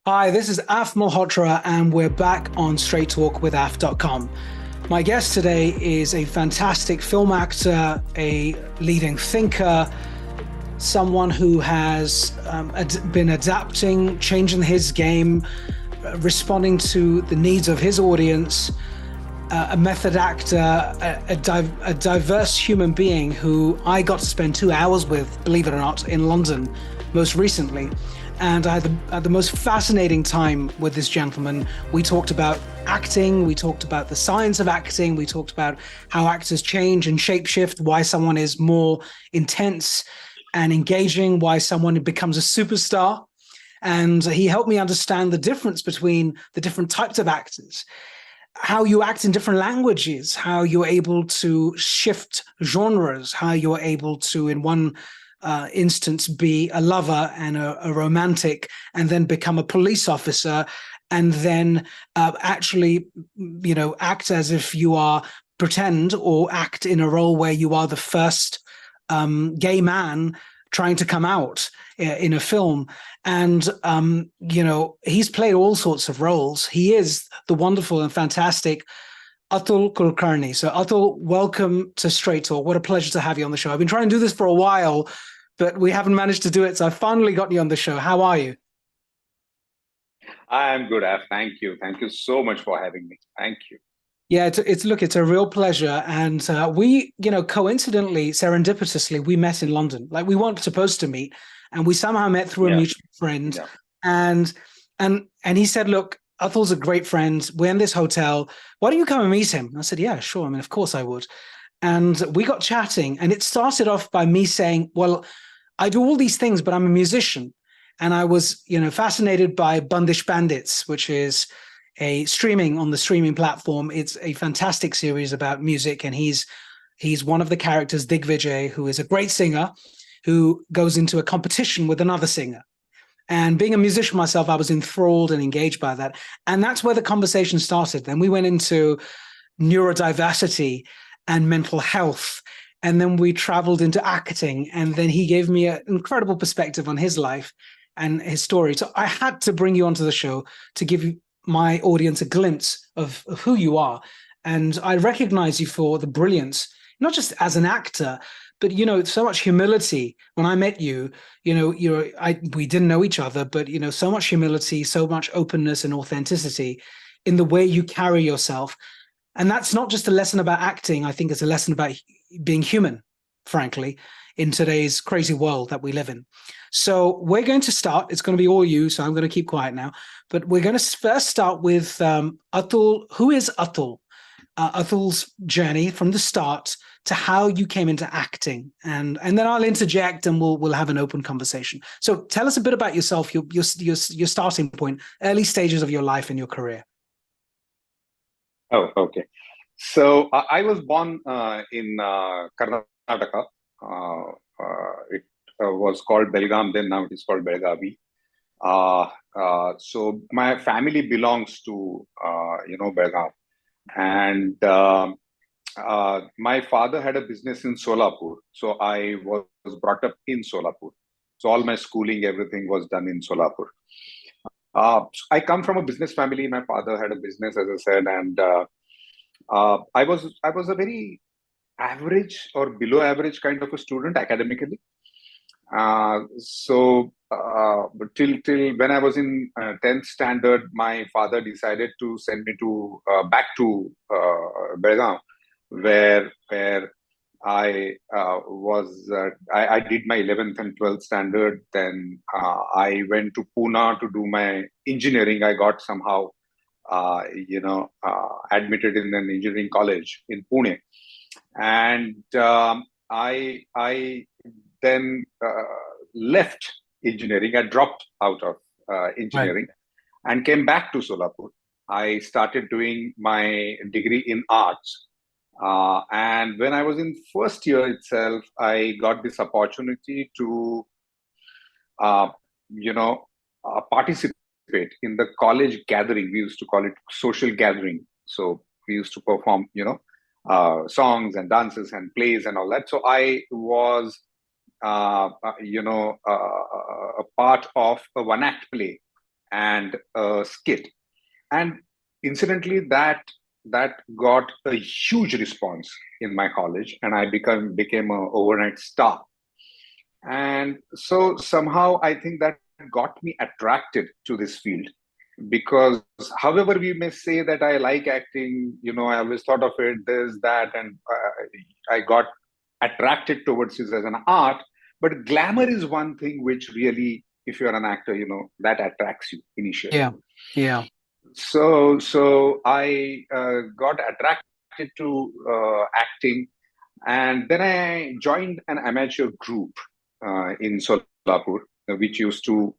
Hi, this is Af Malhotra, and we're back on Straight Talk with Af.com. My guest today is a fantastic film actor, a leading thinker, someone who has been adapting, changing his game, responding to the needs of his audience, a method actor, a diverse human being who I got to spend 2 hours with, believe it or not, in London most recently. And I had the most fascinating time with this gentleman. We talked about acting, we talked about the science of acting, we talked about how actors change and shapeshift, why someone is more intense and engaging, why someone becomes a superstar. And he helped me understand the difference between the different types of actors, how you act in different languages, how you're able to shift genres, how you're able to, in one instance, be a lover and a romantic, and then become a police officer, and then actually, act as if you are, pretend or act in a role where you are the first gay man trying to come out in a film. And, he's played all sorts of roles. He is the wonderful and fantastic Atul Kulkarni. So Atul, welcome to Straight Talk. What a pleasure to have you on the show. I've been trying to do this for a while, but we haven't managed to do it. So I finally got you on the show. How are you? I'm good, Af. Thank you. Thank you so much for having me. Thank you. Yeah, it's a real pleasure. And we, coincidentally, serendipitously, we met in London. Like we weren't supposed to meet, and we somehow met through a Yeah, mutual friend. yeah. And and he said, "Look, Atul's a great friend. We're in this hotel. Why don't you come and meet him?" I said, "Yeah, sure. I mean, of course I would." And we got chatting, and it started off by me saying, "Well, I do all these things, but I'm a musician." And I was, fascinated by Bundish Bandits, which is a streaming on the streaming platform. It's a fantastic series about music, and he's one of the characters, Digvijay, who is a great singer, who goes into a competition with another singer. And being a musician myself, I was enthralled and engaged by that. And that's where the conversation started. Then we went into neurodiversity and mental health. And then we traveled into acting. And then he gave me an incredible perspective on his life and his story. So I had to bring you onto the show to give my audience a glimpse of who you are. And I recognize you for the brilliance, not just as an actor, but so much humility. When I met you, we didn't know each other, but so much humility, so much openness and authenticity in the way you carry yourself. And that's not just a lesson about acting. I think it's a lesson about being human, frankly, in today's crazy world that we live in. So we're going to start. It's going to be all you, so I'm going to keep quiet now. But we're going to first start with Atul. Who is Atul? Atul's journey from the start to how you came into acting, and then I'll interject and we'll have an open conversation. So tell us a bit about yourself, your starting point, early stages of your life and your career. Oh, okay. So I was born in Karnataka. It was called Belgaum then. Now it is called Belgavi. So my family belongs to Belgaum, and my father had a business in Solapur. So I was brought up in Solapur. So all my schooling, everything was done in Solapur. I come from a business family. My father had a business, as I said, and I was a very average or below average kind of a student academically. But till when I was in 10th standard, my father decided to send me to back to Belgaum, where I did my 11th and 12th standard. Then I went to Pune to do my engineering. I got somehow, admitted in an engineering college in Pune, and I then left engineering. I dropped out of Right. engineering and came back to Solapur. I started doing my degree in arts. And when I was in first year itself, I got this opportunity to, uh, participate in the college gathering. We used to call it social gathering. So we used to perform, songs and dances and plays and all that. So I was, a part of a one act play, and a skit. And incidentally, that got a huge response in my college, and I became an overnight star. And so somehow I think that got me attracted to this field, because however we may say that I like acting, I always thought of it, this, that, and I got attracted towards it as an art. But glamour is one thing which really, if you're an actor, that attracts you initially. Yeah. Yeah. So I got attracted to acting, and then I joined an amateur group in Solapur, which used to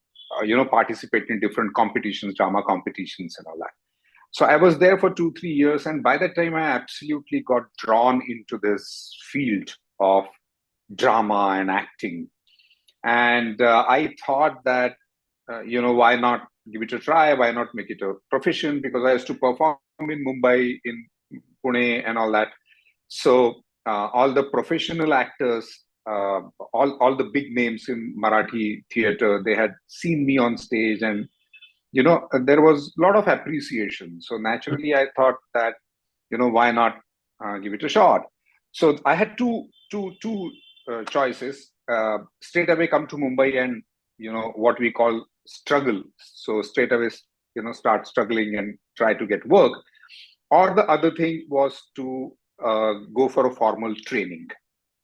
participate in different competitions, drama competitions, and all that. So I was there for 2 3 years, and by that time I absolutely got drawn into this field of drama and acting. And I thought that why not give it a try? Why not make it a profession? Because I used to perform in Mumbai, in Pune, and all that. So all the professional actors, all the big names in Marathi theater, they had seen me on stage, and there was a lot of appreciation. So naturally, I thought that why not give it a shot? So I had two choices: straight away come to Mumbai and what we call struggle. So straight away start struggling and try to get work. Or the other thing was to go for a formal training.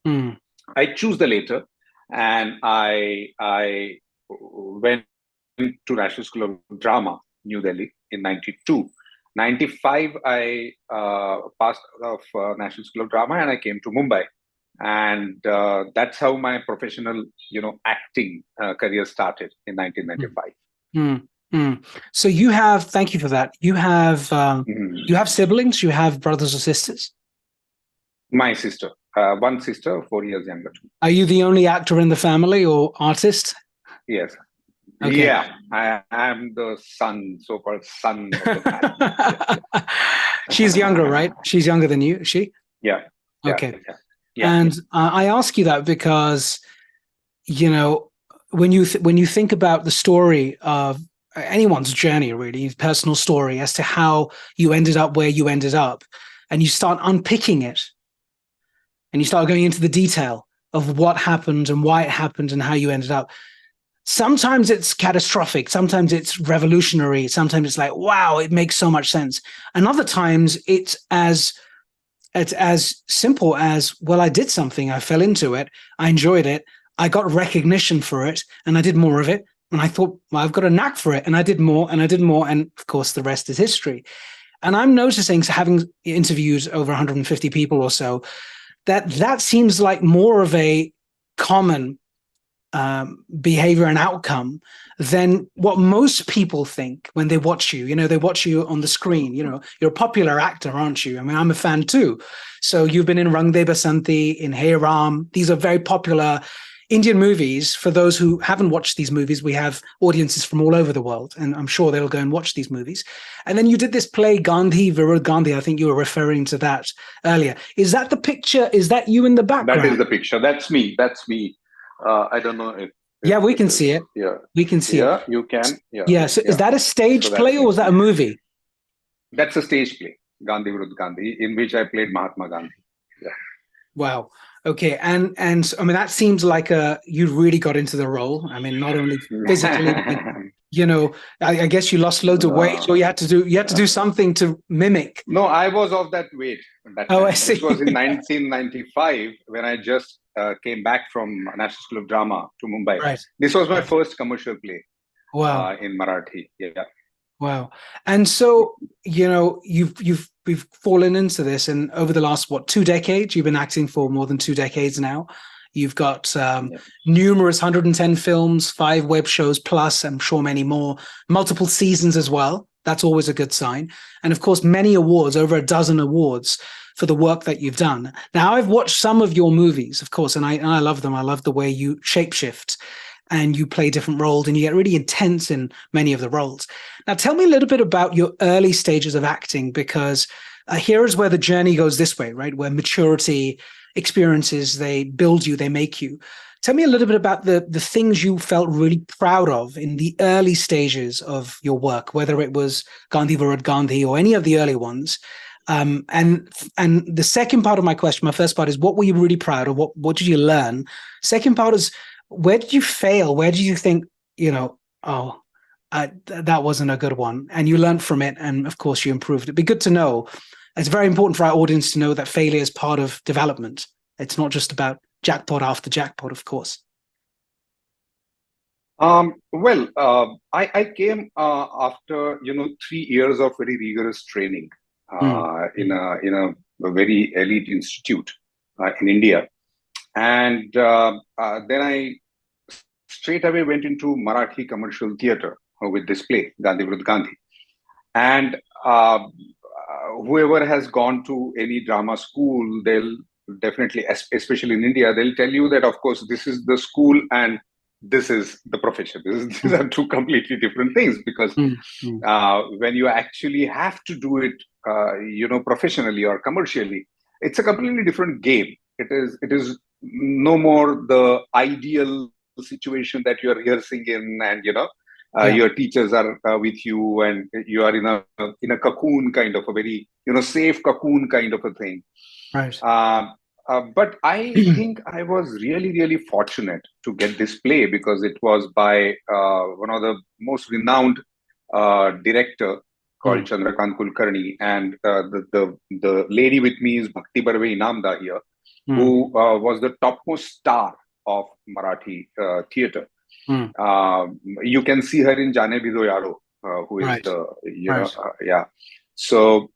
Mm. I choose the later, and I went to National School of Drama, New Delhi in 92. 95, I passed out of National School of Drama, and I came to Mumbai. And that's how my professional, acting career started in 1995. Mm. Mm. So you have, thank you for that. You have siblings, you have brothers or sisters? My sister, one sister, 4 years younger. Are you the only actor in the family or artist? Yes. Okay. Yeah, I am the son, so-called son of the family. Yeah. She's younger, right? She's younger than you, is she? Yeah. Okay. Yeah. And I ask you that because, when you think about the story of anyone's journey, really, personal story as to how you ended up where you ended up, and you start unpicking it, and you start going into the detail of what happened and why it happened and how you ended up. Sometimes it's catastrophic. Sometimes it's revolutionary. Sometimes it's like, wow, it makes so much sense. And other times it's as simple as, well, I did something. I fell into it. I enjoyed it. I got recognition for it, and I did more of it. And I thought, well, I've got a knack for it. And I did more, and I did more. And of course, the rest is history. And I'm noticing, having interviewed over 150 people or so, that seems like more of a common behavior and outcome than what most people think when they watch you. They watch you on the screen. You're a popular actor, aren't you? I mean, I'm a fan too. So you've been in Rang De Basanti, in Hey Ram. These are very popular Indian movies. For those who haven't watched these movies, we have audiences from all over the world, and I'm sure they'll go and watch these movies. And then you did this play, Gandhi, Virud Gandhi. I think you were referring to that earlier. Is that the picture? Is that you in the background? That is the picture. That's me. I don't know if we can see it. Yeah, we can see it. Yeah, you can. Yeah. So is that a stage play or was that a movie? That's a stage play, Gandhi Virud Gandhi, in which I played Mahatma Gandhi. Yeah. Wow. Okay. And I mean, that seems like you really got into the role. I mean, not only physically, but, I guess you lost loads of weight, or you had to do something to mimic. No, I was of that weight. I see. It was in 1995 when I just came back from National School of Drama to Mumbai. Right. This was my first commercial play. Wow. In Marathi. Yeah. Wow. And so, we've fallen into this, and over the last 2 decades, you've been acting for more than 2 decades now. You've got numerous 110 films, 5 web shows, plus I'm sure many more, multiple seasons as well. That's always a good sign. And of course, many awards, over a dozen awards for the work that you've done. Now, I've watched some of your movies, of course, and I love them. I love the way you shapeshift and you play different roles, and you get really intense in many of the roles. Now, tell me a little bit about your early stages of acting, because here is where the journey goes this way, right? Where maturity, experiences, they build you, they make you. Tell me a little bit about the things you felt really proud of in the early stages of your work, whether it was Gandhi Varad Gandhi or any of the early ones. And the second part of my question, my first part is, what were you really proud of? What did you learn? Second part is, where did you fail? Where did you think, oh, that wasn't a good one, and you learned from it, and of course you improved? It'd be good to know. It's very important for our audience to know that failure is part of development. It's not just about jackpot after jackpot, of course. I came after 3 years of very rigorous training in a very elite institute in India, and then I straight away went into Marathi commercial theater with this play, Gandhi Varad Gandhi. And whoever has gone to any drama school, they'll definitely, especially in India, they'll tell you that, of course, this is the school and this is the profession. These are two completely different things, because when you actually have to do it, professionally or commercially, it's a completely different game. It is no more the ideal situation that you're rehearsing in, and your teachers are with you, and you are in a cocoon, kind of a very safe cocoon kind of a thing. Right. But I think I was really fortunate to get this play, because it was by one of the most renowned director called Atul Kulkarni, and the lady with me is Bhakti Barve Inamda here, who was the topmost star of Marathi theatre. You can see her in Jane Bhido Yaro, who is So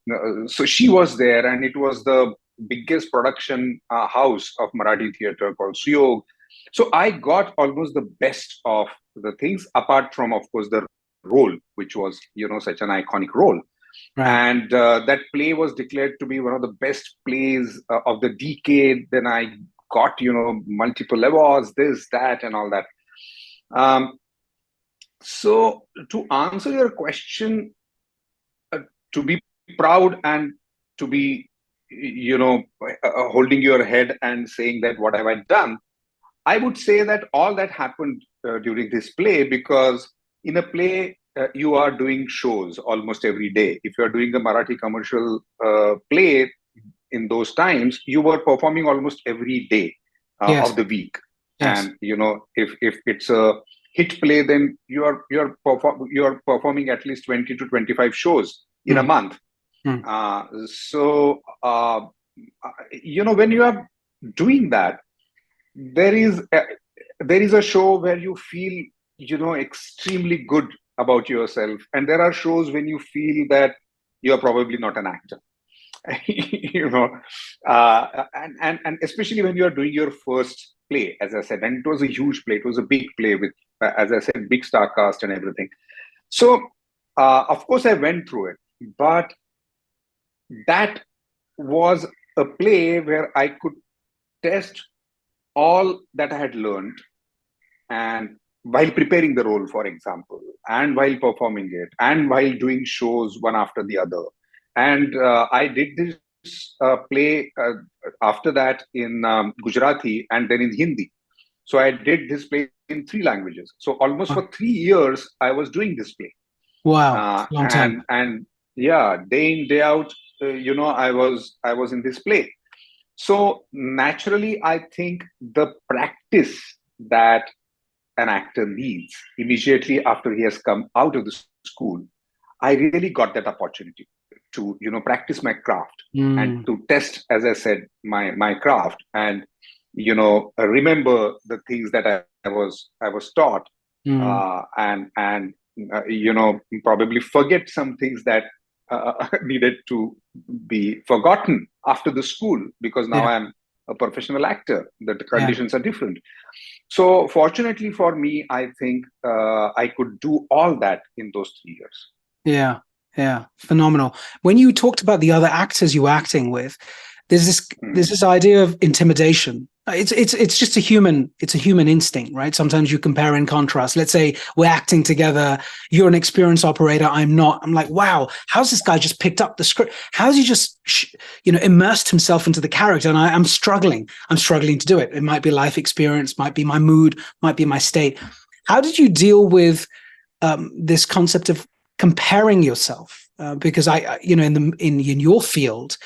she was there, and it was the biggest production house of Marathi theatre called Suyog. So I got almost the best of the things, apart from, of course, the role, which was such an iconic role. Right. And that play was declared to be one of the best plays of the decade. Then I got multiple awards, this, that, and all that. So to answer your question, to be proud and to be holding your head and saying that what have I done, I would say that all that happened during this play, because in a play you are doing shows almost every day. If you are doing a Marathi commercial play in those times, you were performing almost every day of the week. Yes. And if it's a hit play, then you're performing at least 20 to 25 shows in a month. So when you are doing that, there is a show where you feel extremely good about yourself, and there are shows when you feel that you are probably not an actor. And especially when you are doing your first play, as I said, and it was a huge play, it was a big play with, as I said, big star cast and everything. So of course I went through it, but that was a play where I could test all that I had learned, and while preparing the role, for example, and while performing it, and while doing shows one after the other. And I did this play after that in Gujarati and then in Hindi. So I did this play in 3 languages. So almost for 3 years, I was doing this play. Wow, long time. And yeah, day in, day out, I was in this play. So naturally, I think the practice that an actor needs immediately after he has come out of the school, I really got that opportunity to practice my craft and to test, as I said, my craft, and remember the things that I was taught, and probably forget some things that needed to be forgotten after the school, because now I'm a professional actor. The conditions are different. So fortunately for me, I think I could do all that in those 3 years. Yeah, phenomenal. When you talked about the other actors you were acting with, there's this idea of intimidation It's just a human instinct, right? Sometimes you compare and contrast. Let's say we're acting together. You're an experienced operator. I'm not. I'm like, wow, how's this guy just picked up the script? How's he just, immersed himself into the character? And I'm struggling. I'm struggling to do it. It might be life experience, might be my mood, might be my state. How did you deal with this concept of comparing yourself? Because in your field,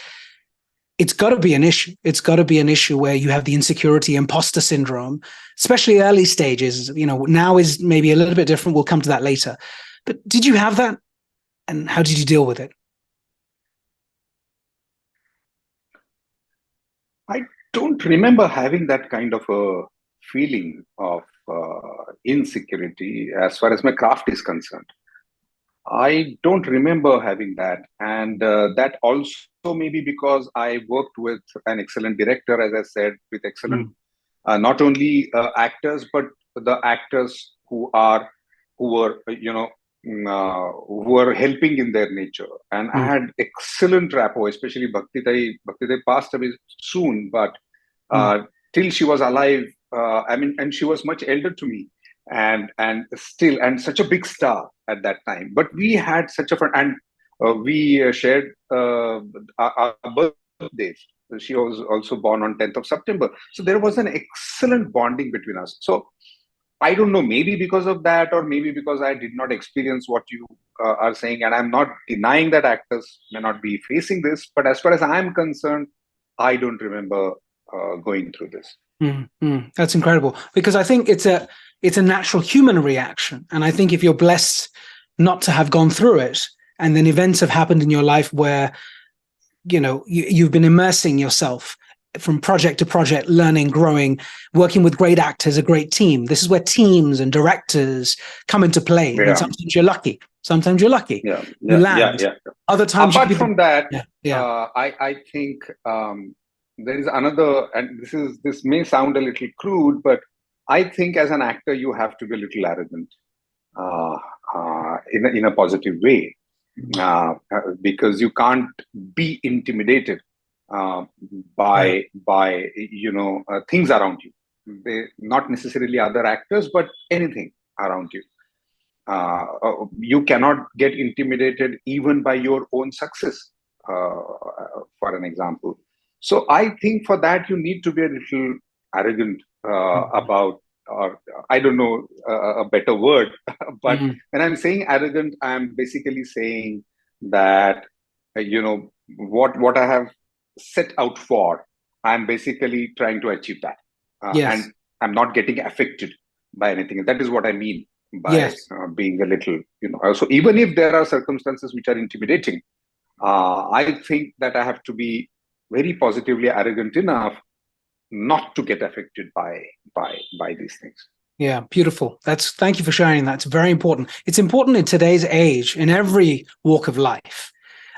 it's got to be an issue. It's got to be an issue where you have the insecurity, imposter syndrome, especially early stages. Now is maybe a little bit different. We'll come to that later. But did you have that? And how did you deal with it? I don't remember having that kind of a feeling of insecurity as far as my craft is concerned. I don't remember having that. And that also maybe because I worked with an excellent director, as I said, with excellent, not only actors, but the actors who were, who were helping in their nature. And I had excellent rapport, especially Bhakti Tai. Bhakti Tai passed away soon, but till she was alive, and she was much elder to me, and still, and such a big star at that time. But we had such a fun, and we shared our birthdays. She was also born on 10th of September. So there was an excellent bonding between us. So I don't know, maybe because of that, or maybe because I did not experience what you are saying. And I'm not denying that actors may not be facing this, but as far as I'm concerned, I don't remember going through this. That's incredible, because I think it's a natural human reaction. And I think if you're blessed not to have gone through it, and then events have happened in your life where, you've been immersing yourself from project to project, learning, growing, working with great actors, a great team. This is where teams and directors come into play. Yeah. And sometimes you're lucky. Sometimes you're lucky. Yeah. You land. Yeah. Other times, apart from that, yeah. I think there is another, and this may sound a little crude, but I think as an actor, you have to be a little arrogant in a positive way, because you can't be intimidated by things around you. They, not necessarily other actors, but anything around you. You cannot get intimidated even by your own success, for an example. So I think for that you need to be a little arrogant about, or I don't know a better word, but when I'm saying arrogant, I'm basically saying that what I have set out for, I'm basically trying to achieve that, and I'm not getting affected by anything. That is what I mean by being a little, so even if there are circumstances which are intimidating, I think that I have to be very positively arrogant enough not to get affected by these things. Yeah, beautiful. Thank you for sharing that. It's very important. It's important in today's age, in every walk of life,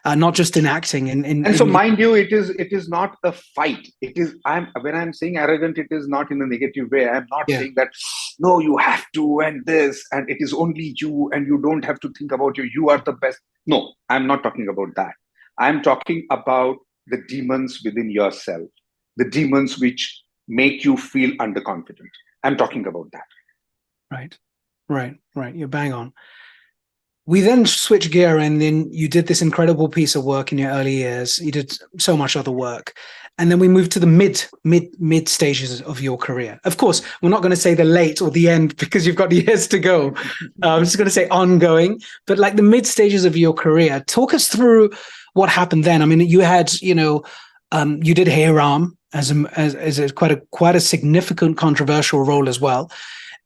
not just in acting. So, mind you, it is not a fight. It is, when I'm saying arrogant, it is not in a negative way. I'm not saying that, no, you have to, and this, and it is only you, and you don't have to think about you. You are the best. No, I'm not talking about that. I'm talking about the demons within yourself, the demons which make you feel underconfident. I'm talking about that. Right. You're bang on. We then switch gear, and then you did this incredible piece of work in your early years. You did so much other work. And then we moved to the mid stages of your career. Of course, we're not going to say the late or the end because you've got years to go. I'm just going to say ongoing, but like the mid stages of your career. Talk us through what happened then. I mean, you had, you did Hey Ram as quite a significant controversial role as well.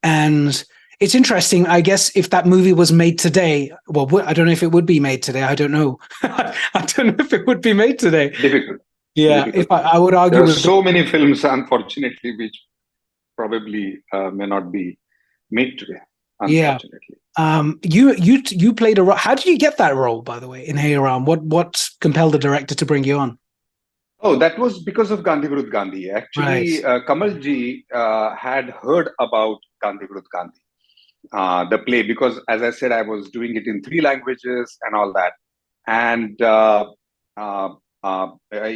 And it's interesting, I guess, if that movie was made today. Well, I don't know if it would be made today. I don't know. I don't know if it would be made today. Difficult. Yeah, Difficult. if I would argue, there are so many films, unfortunately, which probably may not be made today. Unfortunately. Yeah. You played a role. How did you get that role, by the way, in Hey Ram? What compelled the director to bring you on? Oh, that was because of Gandhi Virudh Gandhi. Actually, Kamal ji had heard about Gandhi Virudh Gandhi, the play, because as I said, I was doing it in 3 languages and all that. And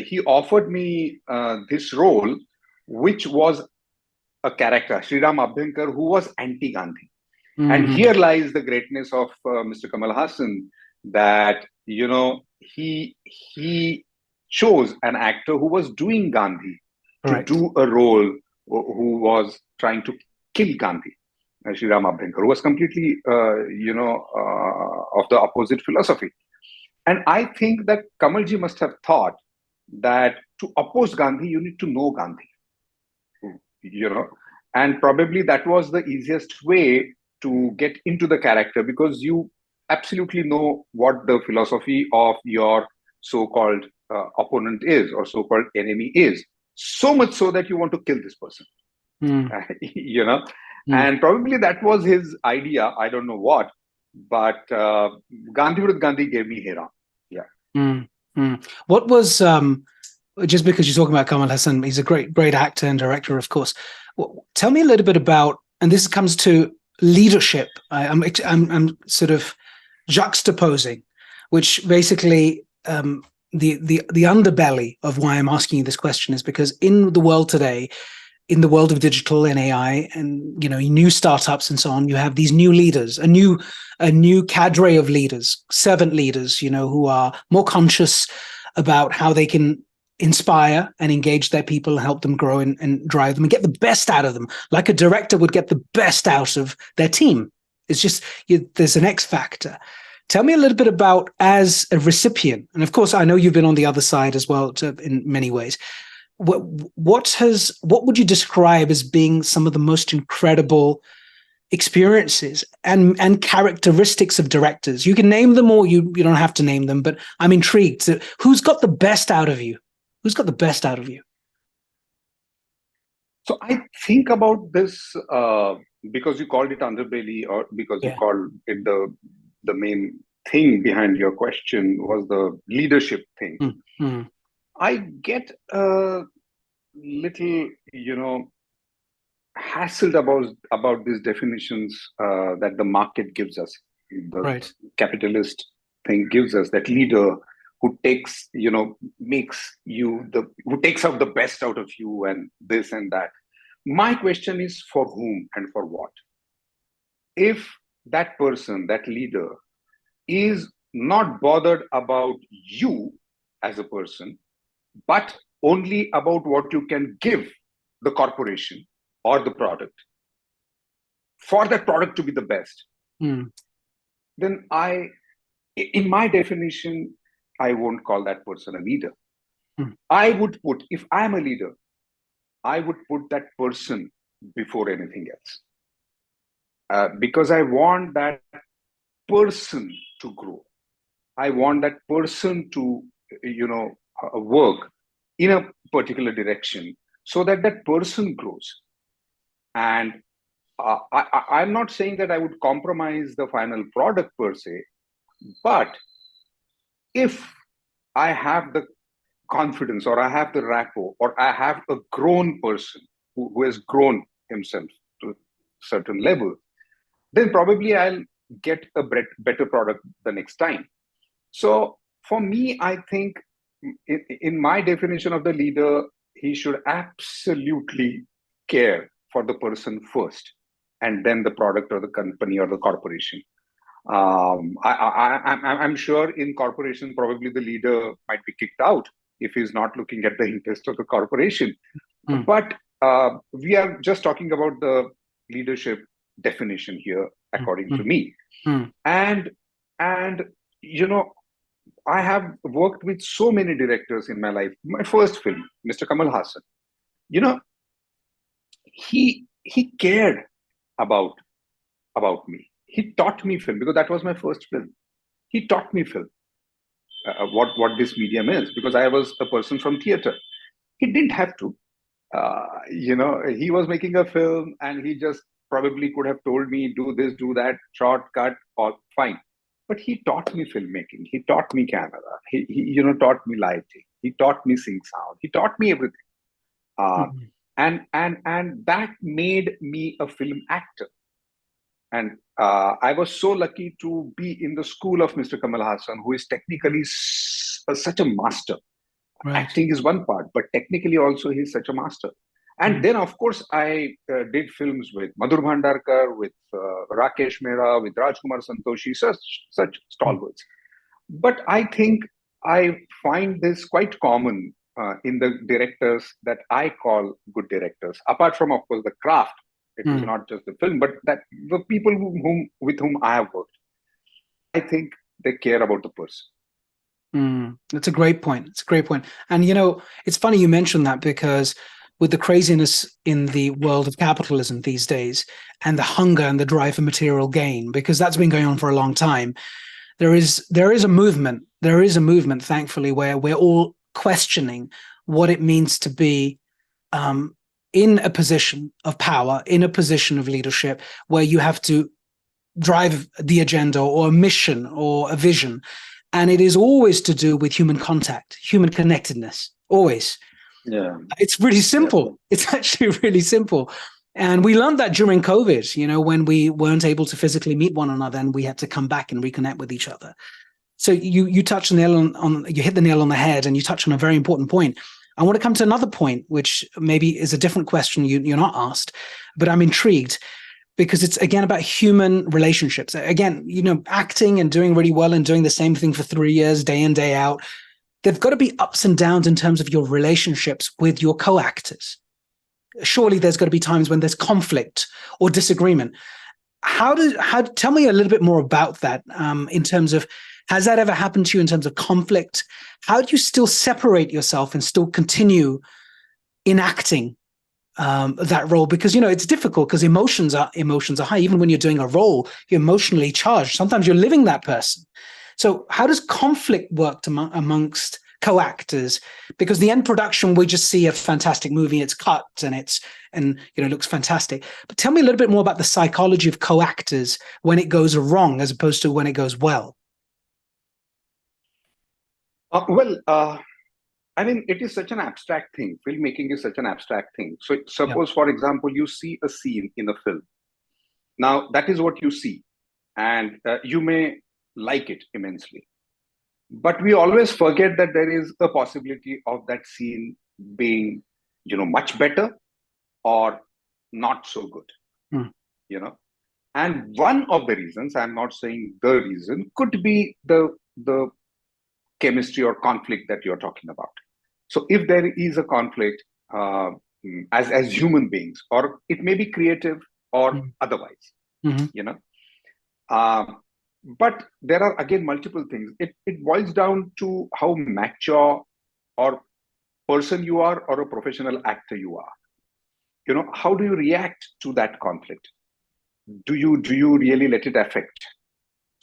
he offered me this role which was a character, Sriram Abhyankar, who was anti-Gandhi. And Mm-hmm. here lies the greatness of Mr. Kamal Hassan, that, he chose an actor who was doing Gandhi to Correct. do a role who was trying to kill Gandhi. Sriram Abhyankar, who was completely, of the opposite philosophy. And I think that Kamalji must have thought that to oppose Gandhi, you need to know Gandhi, you know, and probably that was the easiest way to get into the character, because you absolutely know what the philosophy of your so-called opponent is, or so-called enemy is, so much so that you want to kill this person. Mm. you know Mm. and probably that was his idea. I don't know what, but Gandhi with Gandhi gave me Hera. Yeah. Mm. Mm. What was just because you're talking about Kamal Hassan, he's a great actor and director, of course. Tell me a little bit about, and this comes to leadership. I'm sort of juxtaposing, which basically the underbelly of why I'm asking you this question is because in the world today, in the world of digital and AI and new startups and so on, you have these new leaders, a new cadre of leaders, servant leaders, who are more conscious about how they can inspire and engage their people and help them grow and drive them and get the best out of them, like a director would get the best out of their team. It's just there's an X factor. Tell me a little bit about, as a recipient, and of course I know you've been on the other side as well in many ways. What would you describe as being some of the most incredible experiences and characteristics of directors? You can name them, or you don't have to name them, but I'm intrigued. Who's got the best out of you? Who's got the best out of you? So I think about this, because you called it underbelly, or because you Yeah. called it the main thing behind your question was the leadership thing. Mm-hmm. I get a little, hassled about these definitions that the market gives us, the Right. capitalist thing gives us, that leader who takes, makes you who takes out the best out of you, and this and that. My question is, for whom and for what? If that person, that leader, is not bothered about you as a person, but only about what you can give the corporation or the product, for that product to be the best, then in my definition, I won't call that person a leader. I would put, if I'm a leader, I would put that person before anything else. Because I want that person to grow. I want that person to, work in a particular direction, so that that person grows. And I'm not saying that I would compromise the final product per se, but if I have the confidence, or I have the rapport, or I have a grown person who has grown himself to a certain level, then probably I'll get a better product the next time. So for me, I think in my definition of the leader, he should absolutely care for the person first, and then the product or the company or the corporation. I'm sure in corporation, probably the leader might be kicked out if he's not looking at the interest of the corporation. But we are just talking about the leadership definition here, according to me. And I have worked with so many directors in my life. My first film, Mr. Kamal Hassan, you know, he cared about me. He taught me film, because that was my first film. He taught me film, what this medium is, because I was a person from theater. He didn't have to. He was making a film, and he just probably could have told me, do this, do that, shortcut, all fine. But he taught me filmmaking. He taught me camera. He taught me lighting. He taught me sync sound. He taught me everything. And that made me a film actor. And I was so lucky to be in the school of Mr. Kamal Hassan, who is technically such a master. Right. Acting is one part, but technically also he's such a master. And then, of course, I did films with Madhur Bhandarkar, with Rakesh Mehra, with Rajkumar Santoshi, such stalwarts. But I think I find this quite common in the directors that I call good directors. Apart from, of course, the craft, it is not just the film, but that the people with whom I have worked, I think they care about the person. That's a great point. It's a great point. And, it's funny you mentioned that, because with the craziness in the world of capitalism these days, and the hunger and the drive for material gain, because that's been going on for a long time, there is a movement. There is a movement, thankfully, where we're all questioning what it means to be in a position of power, in a position of leadership, where you have to drive the agenda or a mission or a vision. And it is always to do with human contact, human connectedness, always. Yeah. It's really simple. Yeah. It's actually really simple. And we learned that during COVID, when we weren't able to physically meet one another, and we had to come back and reconnect with each other. So you touched the nail you hit the nail on the head, and you touched on a very important point. I want to come to another point, which maybe is a different question you're not asked, but I'm intrigued, because it's again about human relationships. Again, acting and doing really well and doing the same thing for 3 years, day in, day out. There've got to be ups and downs in terms of your relationships with your co-actors. Surely there's got to be times when there's conflict or disagreement. Tell me a little bit more about that, in terms of, has that ever happened to you in terms of conflict? How do you still separate yourself and still continue enacting that role? Because, it's difficult, because emotions are high. Even when you're doing a role, you're emotionally charged. Sometimes you're living that person. So how does conflict work amongst co-actors? Because the end production, we just see a fantastic movie, it's cut and it looks fantastic. But tell me a little bit more about the psychology of co-actors when it goes wrong as opposed to when it goes well. It is such an abstract thing. Filmmaking is such an abstract thing. So suppose, for example, you see a scene in a film. Now, that is what you see. And you may like it immensely. But we always forget that there is a possibility of that scene being, much better or not so good, And one of the reasons, I'm not saying the reason, could be the chemistry or conflict that you're talking about. So if there is a conflict as human beings, or it may be creative or otherwise, but there are, again, multiple things. It boils down to how mature or person you are, or a professional actor you are. How do you react to that conflict? Do you really let it affect?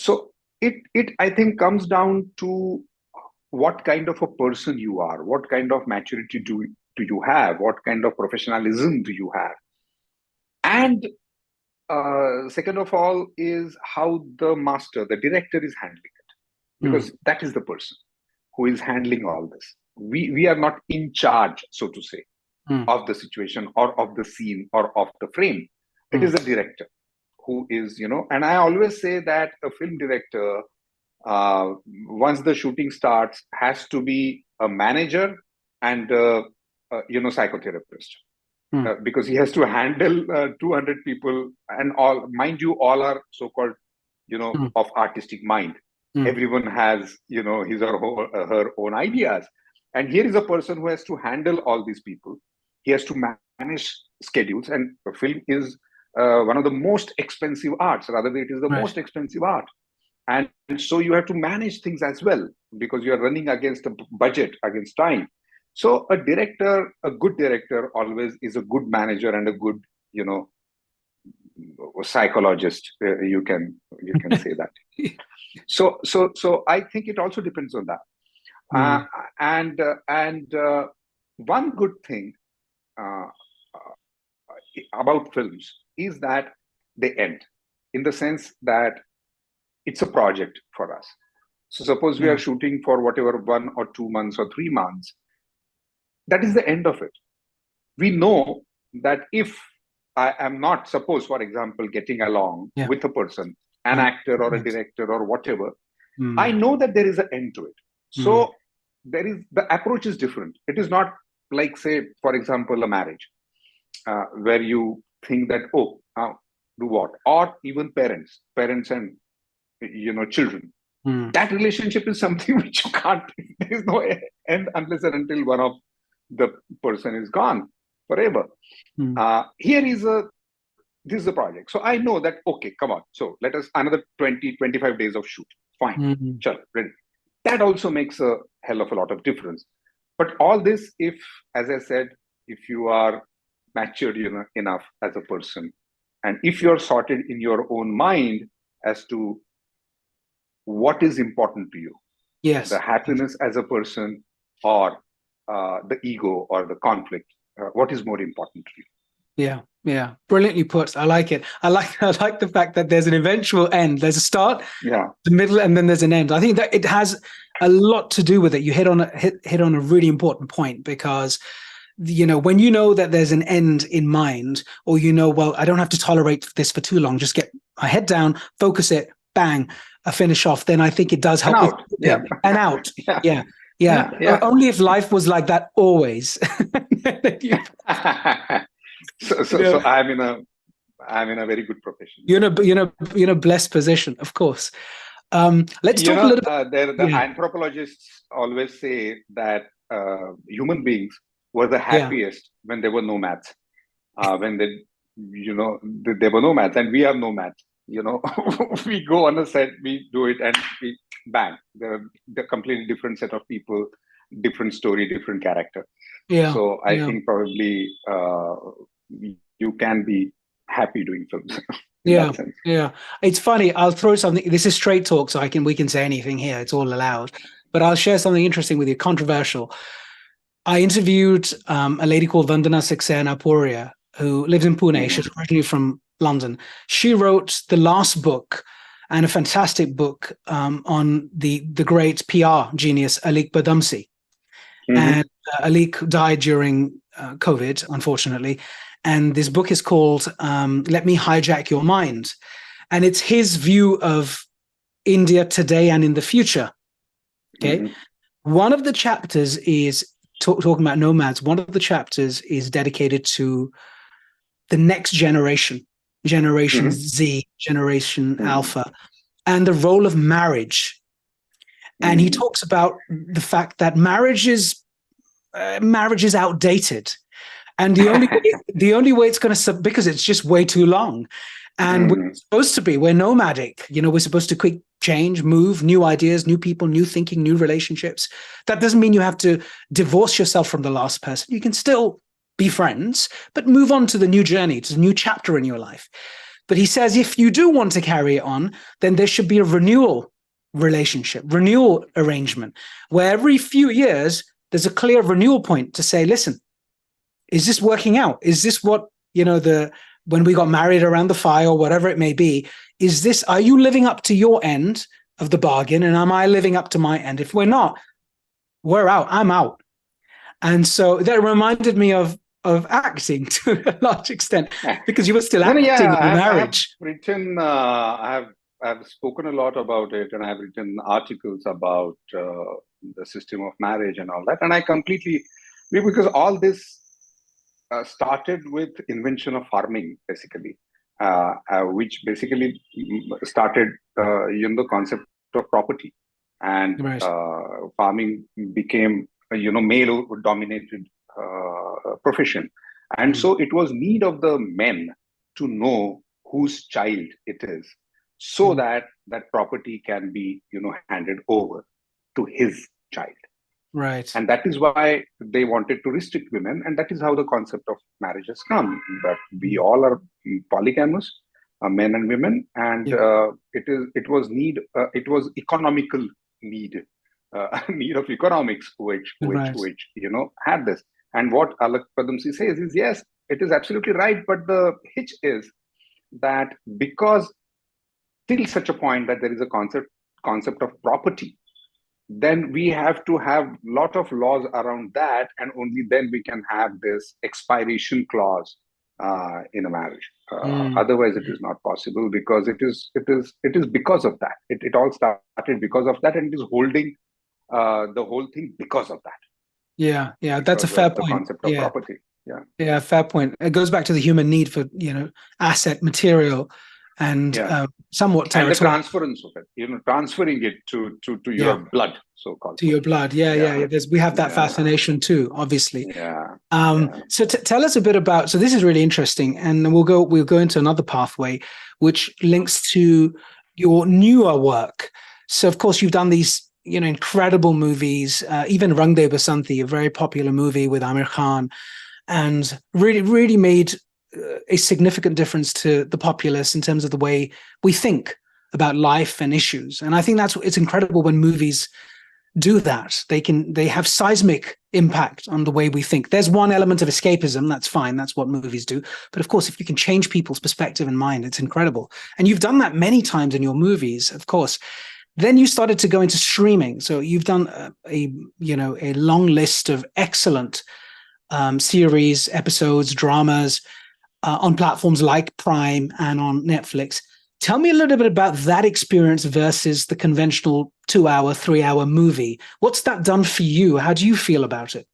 So it I think comes down to what kind of a person you are, what kind of maturity do you have, what kind of professionalism do you have, and second of all is how the director is handling it, because that is the person who is handling all this. We are not in charge, so to say, of the situation or of the scene or of the frame. It is the director who is, and I always say that a film director, once the shooting starts, has to be a manager and psychotherapist. Because he has to handle 200 people, and all, mind you, all are so-called, of artistic mind. Everyone has, his or her own ideas. And here is a person who has to handle all these people. He has to manage schedules, and film is one of the most expensive arts. Rather, it is the most expensive art. And so you have to manage things as well, because you are running against a budget, against time. So a good director always is a good manager and a good, psychologist. You can say that. So I think it also depends on that. And one good thing about films is that they end, in the sense that it's a project for us. So suppose we are shooting for whatever 1 or 2 months or 3 months. That is the end of it. We know that if I am not, suppose, for example, getting along with a person, an actor or a director or whatever, I know that there is an end to it. So the approach is different. It is not like, say, for example, a marriage. where you think that, oh, do what? Or even parents and children. That relationship is something which you can't. There is no end unless and until one of the person is gone forever. Here is this is the project. So I know that, okay, come on. So let us another 20, 25 days of shoot. Fine. Sure, ready. That also makes a hell of a lot of difference. But all this, if, as I said, if you are matured enough as a person, and if you're sorted in your own mind as to what is important to you, yes, the happiness as a person, or the ego or the conflict, what is more important to you? Yeah, brilliantly put. I like it. I like the fact that there's an eventual end. There's a start, the middle, and then there's an end. I think that it has a lot to do with it. You hit on a really important point, because when you know that there's an end in mind, or well, I don't have to tolerate this for too long, just get my head down, focus it, bang, I finish off, then I think it does help. And out. Yeah. Only if life was like that always. So I'm in a very good profession. You're in a blessed position, of course. Let's talk a little bit. The anthropologists always say that human beings were the happiest when there were nomads. When there were nomads, and we are nomads. We go on a set, we do it, and we bang. They're completely different set of people, different story, different character. So I think probably you can be happy doing films. Yeah. It's funny. I'll throw something. This is straight talk, so we can say anything here. It's all allowed. But I'll share something interesting with you, controversial. I interviewed a lady called Vandana Saxena Puria, who lives in Pune. She's originally from London. She wrote the last book, and a fantastic book on the great PR genius Alik Badamsi. And Alik died during COVID, unfortunately. And this book is called Let Me Hijack Your Mind. And it's his view of India today and in the future. Okay. One of the chapters is talking about nomads. One of the chapters is dedicated to the next generation, Generation Z, Generation Alpha, and the role of marriage. And he talks about the fact that marriage is outdated. And the only way it's going to, because it's just way too long. And we're supposed to be, we're nomadic. We're supposed to quick change, move, new ideas, new people, new thinking, new relationships. That doesn't mean you have to divorce yourself from the last person. You can still be friends, but move on to the new journey, to the new chapter in your life. But he says, if you do want to carry it on, then there should be a renewal relationship, renewal arrangement, where every few years, there's a clear renewal point to say, listen, is this working out? Is this what, when we got married around the fire, or whatever it may be, are you living up to your end of the bargain? And am I living up to my end? If we're not, we're out. I'm out. And so that reminded me of acting to a large extent, because you were still acting in marriage. I've spoken a lot about it, and I've written articles about the system of marriage and all that. And I completely, because all this started with invention of farming, basically, which basically started the concept of property, and farming became male-dominated profession, and so it was need of the men to know whose child it is, so that property can be handed over to his child. Right. And that is why they wanted to restrict women, and that is how the concept of marriage has come. But we all are polygamous, men and women, and it was economical need, need of economics, which had this. And what Alak Padamsi says is, yes, it is absolutely right, but the hitch is that because till such a point that there is a concept of property, then we have to have a lot of laws around that, and only then we can have this expiration clause in a marriage. Otherwise, it is not possible, because it is because of that. It all started because of that, and it is holding the whole thing because of that. Yeah, that's a fair point. The concept of property. Yeah, fair point. It goes back to the human need for, asset material and Yeah. somewhat And the territorial. transference of it, transferring it to Yeah, your blood, so-called. to your blood. Yeah, yeah, Yeah. yeah. We have that Yeah. fascination too, obviously. Yeah. Yeah. So tell us a bit about. So this is really interesting, and we'll go into another pathway, which links to your newer work. So of course you've done these, incredible movies. Even Rang De Basanti, a very popular movie with Amir Khan, and really, really made a significant difference to the populace in terms of the way we think about life and issues. And I think it's incredible when movies do that. They have seismic impact on the way we think. There's one element of escapism, that's fine, that's what movies do, but of course if you can change people's perspective and mind, it's incredible. And you've done that many times in your movies, of course. Then you started to go into streaming, so you've done a long list of excellent series, episodes, dramas on platforms like Prime and on Netflix. Tell me a little bit about that experience versus the conventional 2-hour, 3-hour movie. What's that done for you? How do you feel about it?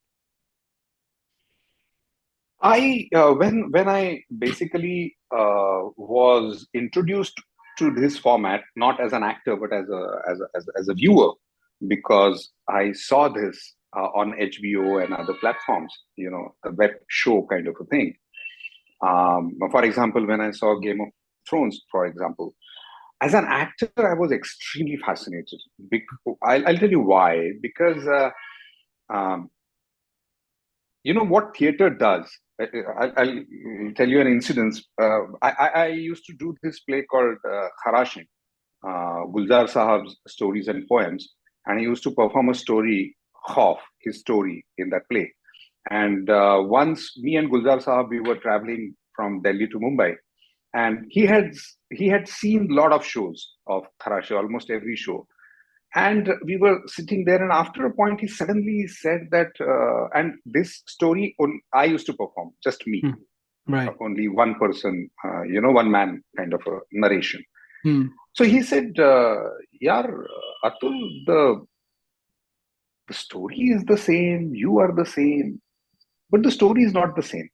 When I basically was introduced to this format, not as an actor but as a viewer, because I saw this on HBO and other platforms, a web show kind of a thing. For example, when I saw Game of Thrones, for example, as an actor, I was extremely fascinated. I'll tell you why. Because um, what theater does. I'll tell you an incident. I used to do this play called Kharashin, Gulzar Sahab's stories and poems, and I used to perform a story, Khauf, his story in that play. And once me and Gulzar Sahab, we were traveling from Delhi to Mumbai, and he had seen a lot of shows of Kharashin, almost every show. And we were sitting there, and after a point, he suddenly said that, and this story I used to perform, just me, Right. only one person, one man kind of a narration. So he said, Yaar, Atul, the story is the same, you are the same, but the story is not the same.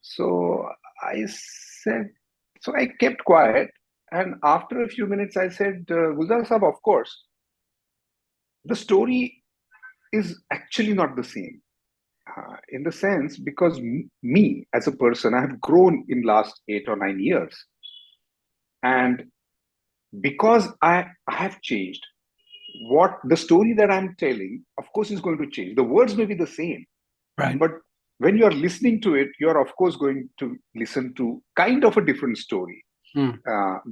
So I said, so I kept quiet. And after a few minutes, I said, Gulzar Sahab, of course, the story is actually not the same. In the sense, because me as a person, I have grown in last 8 or 9 years. And because I have changed, what the story that I'm telling, of course, is going to change. The words may be the same, Right. but when you're listening to it, you're of course going to listen to kind of a different story.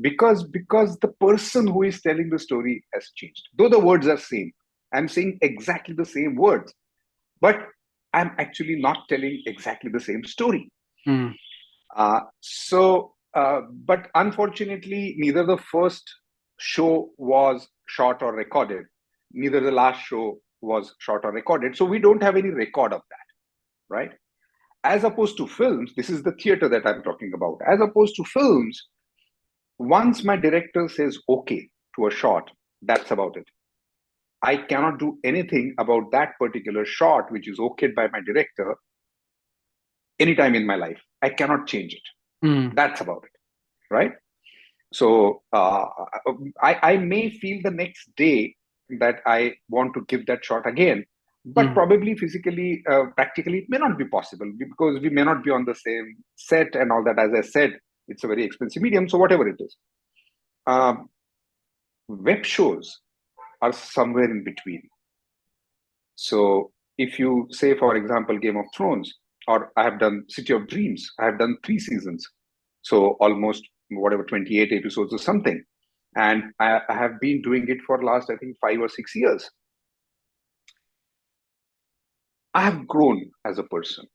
Because the person who is telling the story has changed. Though the words are same, I'm saying exactly the same words, but I'm actually not telling exactly the same story. But unfortunately, neither the first show was shot or recorded, neither the last show was shot or recorded. So we don't have any record of that, right? As opposed to films, this is the theater that I'm talking about. As opposed to films, once my director says okay to a shot, that's about it. I cannot do anything about that particular shot, which is okayed by my director, anytime in my life. I cannot change it. That's about it, right? So I may feel the next day that I want to give that shot again, but probably physically, practically, it may not be possible because we may not be on the same set and all that. As I said, it's a very expensive medium, so whatever it is. Web shows are somewhere in between. So if you say, for example, Game of Thrones, or I have done City of Dreams, I have done 3 seasons. So almost whatever, 28 episodes or something. And I have been doing it for last, I think, 5 or 6 years. I have grown as a person.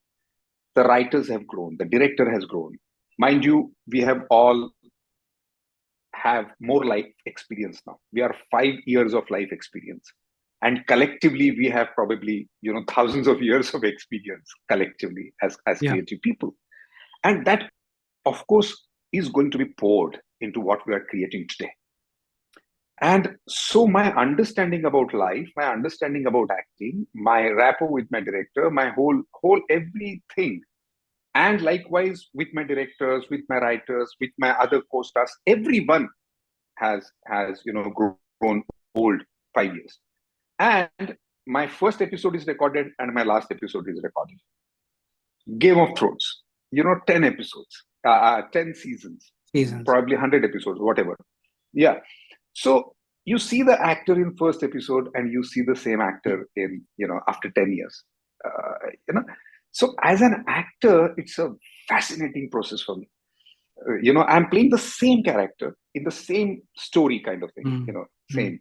The writers have grown. The director has grown. Mind you, we have all have more life experience now. We are 5 years of life experience. And collectively, we have probably, thousands of years of experience collectively as creative people. And that, of course, is going to be poured into what we are creating today. And so my understanding about life, my understanding about acting, my rapport with my director, my whole everything, and likewise with my directors, with my writers, with my other co-stars, everyone has grown old 5 years. And my first episode is recorded and my last episode is recorded. Game of Thrones, 10 episodes, 10 seasons, Seasons. probably 100 episodes, whatever. Yeah. So you see the actor in first episode and you see the same actor in, after 10 years. Uh, you know, so as an actor, it's a fascinating process for me. I'm playing the same character in the same story kind of thing, Mm. same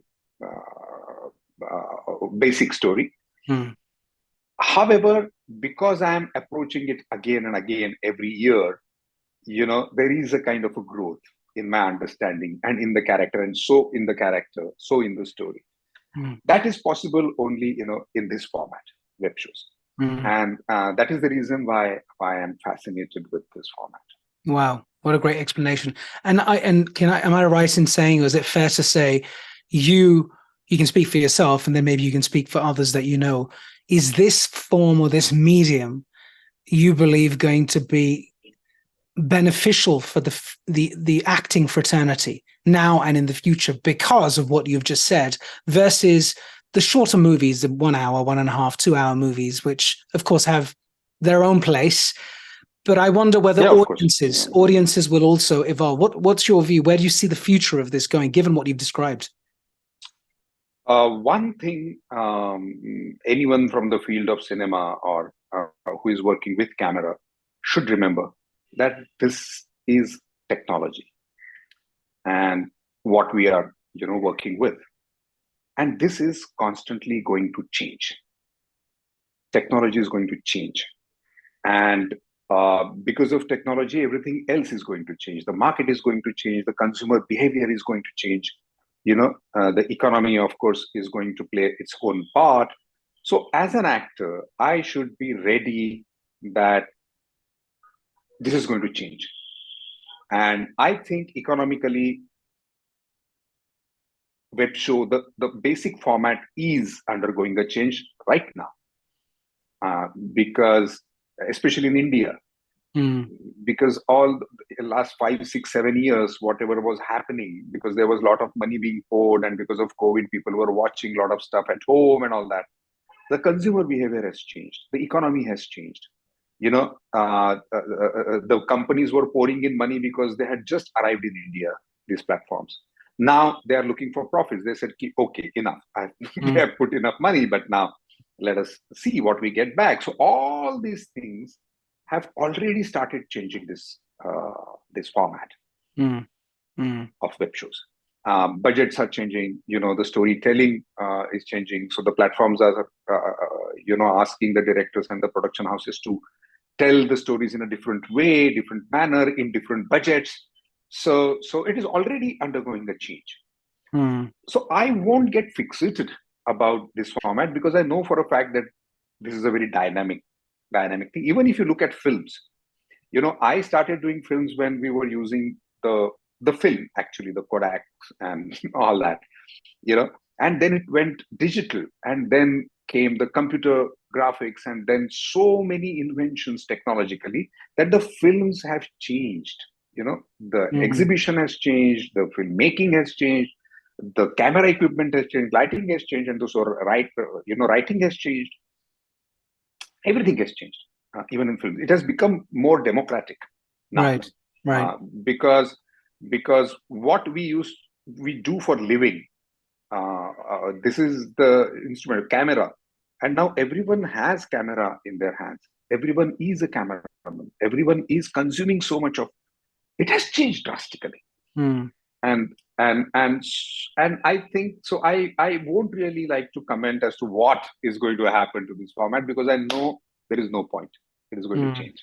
basic story. Mm. However, because I'm approaching it again and again every year, there is a kind of a growth in my understanding and in the character, and so in the character, so in the story. Mm. That is possible only, in this format, web shows. Mm. And that is the reason why I'm fascinated with this format. Wow, what a great explanation. And am I right in saying, or is it fair to say you can speak for yourself and then maybe you can speak for others that you know, is this form or this medium you believe going to be beneficial for the acting fraternity now and in the future because of what you've just said, versus the shorter movies, the 1 hour, 1.5, 2 hour movies, which of course have their own place? But I wonder whether Yeah, of course. audiences will also evolve. What's your view? Where do you see the future of this going, given what you've described? One thing, anyone from the field of cinema or who is working with camera should remember that this is technology and what we are, working with. And this is constantly going to change. Technology is going to change. And because of technology, everything else is going to change. The market is going to change. The consumer behavior is going to change. The economy, of course, is going to play its own part. So as an actor, I should be ready that this is going to change. And I think economically, web show, the basic format is undergoing a change right now. Because especially in India, because all the last 5, 6, 7 years, whatever was happening, because there was a lot of money being poured, and because of COVID, people were watching a lot of stuff at home and all that. The consumer behavior has changed. The economy has changed. The companies were pouring in money because they had just arrived in India, these platforms. Now they are looking for profits. They said, okay, enough. We have put enough money, but now let us see what we get back. So all these things have already started changing this format of web shows. Budgets are changing. The storytelling is changing. So the platforms are, asking the directors and the production houses to tell the stories in a different way, different manner, in different budgets. So it is already undergoing a change. So I won't get fixated about this format because I know for a fact that this is a very dynamic thing. Even if you look at films, I started doing films when we were using the film, actually, the Kodaks and all that, and then it went digital, and then came the computer graphics, and then so many inventions technologically that the films have changed. The exhibition has changed, the filmmaking has changed, the camera equipment has changed, lighting has changed, and those are writing has changed. Everything has changed, even in films. It has become more democratic now, right. Because what we do for living. This is the instrument, camera, and now everyone has camera in their hands. Everyone is a cameraman. Everyone is consuming so much of. It has changed drastically, and I think so. I won't really like to comment as to what is going to happen to this format because I know there is no point. It is going to change.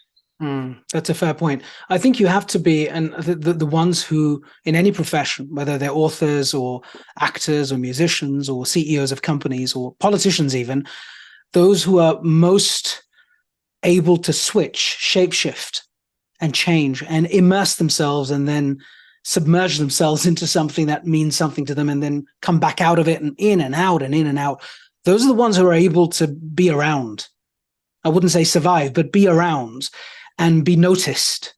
That's a fair point. I think you have to be, and the ones who, in any profession, whether they're authors or actors or musicians or CEOs of companies or politicians even, those who are most able to switch, shapeshift, and change and immerse themselves and then submerge themselves into something that means something to them and then come back out of it and in and out and in and out. Those are the ones who are able to be around. I wouldn't say survive, but be around and be noticed.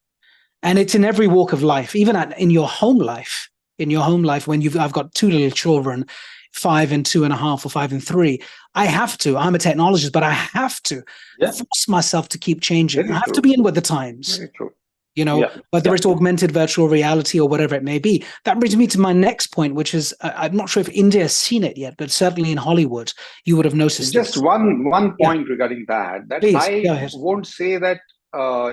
And it's in every walk of life, even in your home life. In your home life, when I've got two little children, 5 and 2.5 or 5 and 3. I'm a technologist, but I have to force myself to keep changing. Very I have true. to be in with the times. Very true. Whether it's augmented virtual reality or whatever it may be. That brings me to my next point, which is, I'm not sure if India has seen it yet, but certainly in Hollywood, you would have noticed Just this. one point regarding that Please, I won't say that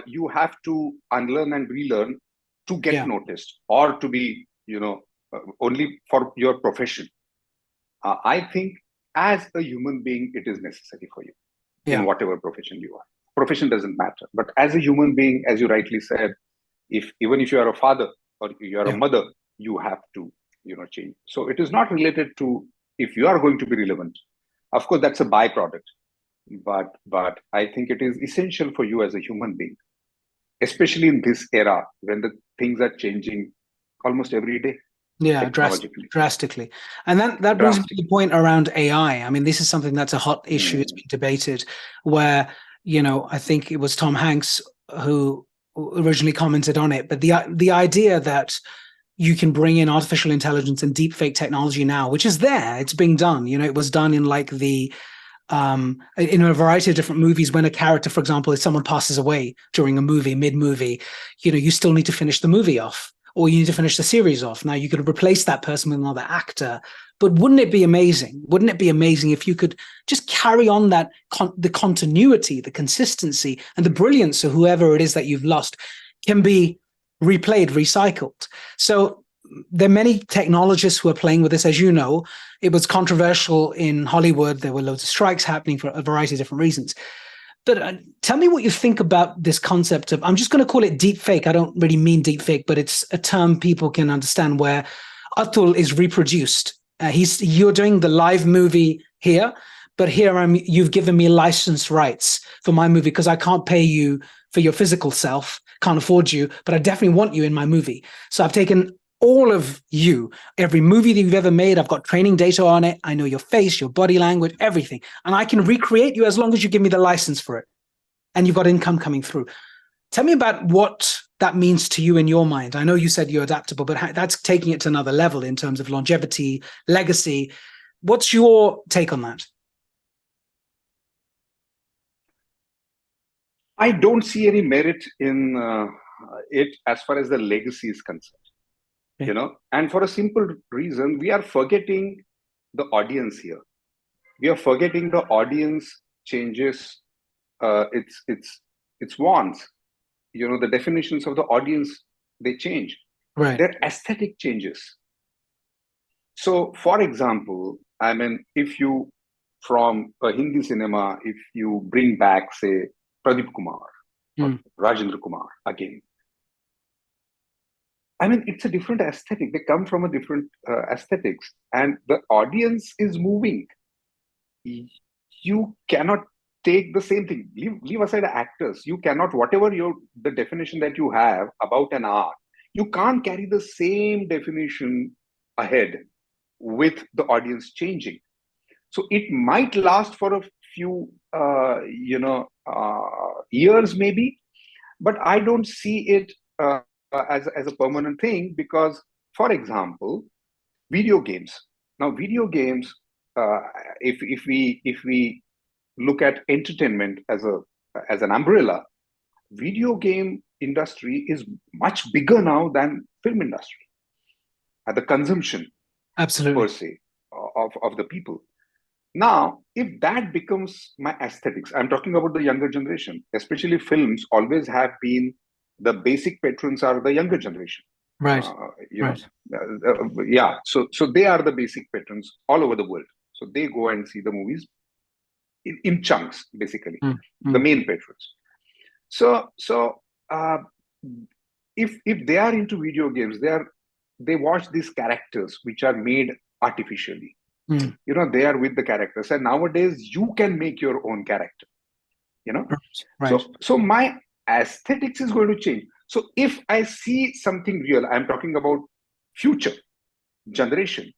you have to unlearn and relearn to get noticed or to be, only for your profession. I think as a human being, it is necessary for you in whatever profession you are. Profession doesn't matter. But as a human being, as you rightly said, even if you are a father or you are a mother, you have to, change. So it is not related to if you are going to be relevant. Of course, that's a byproduct. But I think it is essential for you as a human being, especially in this era when the things are changing almost every day. Yeah, drastically. And that brings me to the point around AI. I mean, this is something that's a hot issue. It's been debated where, I think it was Tom Hanks who originally commented on it. But the idea that you can bring in artificial intelligence and deepfake technology now, which is there, it's being done. It was done in like in a variety of different movies. When a character, for example, if someone passes away during a movie, mid-movie, you still need to finish the movie off. Or you need to finish the series off. Now you could replace that person with another actor, but wouldn't it be amazing? Wouldn't it be amazing if you could just carry on the continuity, the consistency, and the brilliance of whoever it is that you've lost can be replayed, recycled. So there are many technologists who are playing with this. As you know, it was controversial in Hollywood. There were loads of strikes happening for a variety of different reasons. But tell me what you think about this concept of, I'm just going to call it deep fake. I don't really mean deep fake, but it's a term people can understand, where Atul is reproduced. You're doing the live movie here, but here you've given me license rights for my movie because I can't pay you for your physical self, can't afford you, but I definitely want you in my movie. So I've taken all of you, every movie that you've ever made, I've got training data on it. I know your face, your body language, everything. And I can recreate you as long as you give me the license for it. And you've got income coming through. Tell me about what that means to you in your mind. I know you said you're adaptable, but that's taking it to another level in terms of longevity, legacy. What's your take on that? I don't see any merit in it as far as the legacy is concerned. And for a simple reason, we are forgetting the audience here. We are forgetting the audience changes its wants. The definitions of the audience, they change. Right. Their aesthetic changes. So, for example, I mean, if you, from a Hindi cinema, if you bring back, say, Pradeep Kumar or Rajendra Kumar again, I mean, it's a different aesthetic. They come from a different aesthetics, and the audience is moving. You cannot take the same thing. Leave aside actors. You cannot, whatever the definition that you have about an art, you can't carry the same definition ahead with the audience changing. So it might last for a few, years maybe, but I don't see it as a permanent thing because, for example, video games. Now, video games, if we look at entertainment as an umbrella, video game industry is much bigger now than film industry at the consumption, absolutely, per se, of the people. Now, if that becomes my aesthetics, I'm talking about the younger generation, especially films always have been, the basic patrons are the younger generation. Right. So they are the basic patrons all over the world. So they go and see the movies in chunks, basically, the main patrons. So if they are into video games, they watch these characters which are made artificially. They are with the characters, and nowadays you can make your own character. Right. So my aesthetics is going to change. So if I see something real, I'm talking about future generation.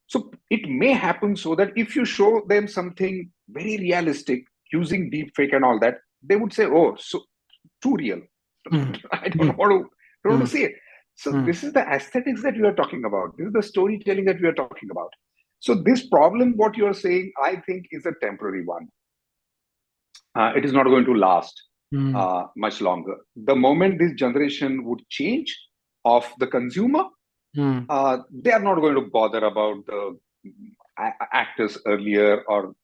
So it may happen so that if you show them something very realistic using deep fake and all that, they would say, "Oh, so too real." Mm, I mm, don't want to mm, see it. So mm, this is the aesthetics that we are talking about. This is the storytelling that we are talking about. So this problem, what you are saying, I think is a temporary one. It is not going to last mm, much longer. The moment this generation would change of the consumer, mm, they are not going to bother about the actors earlier or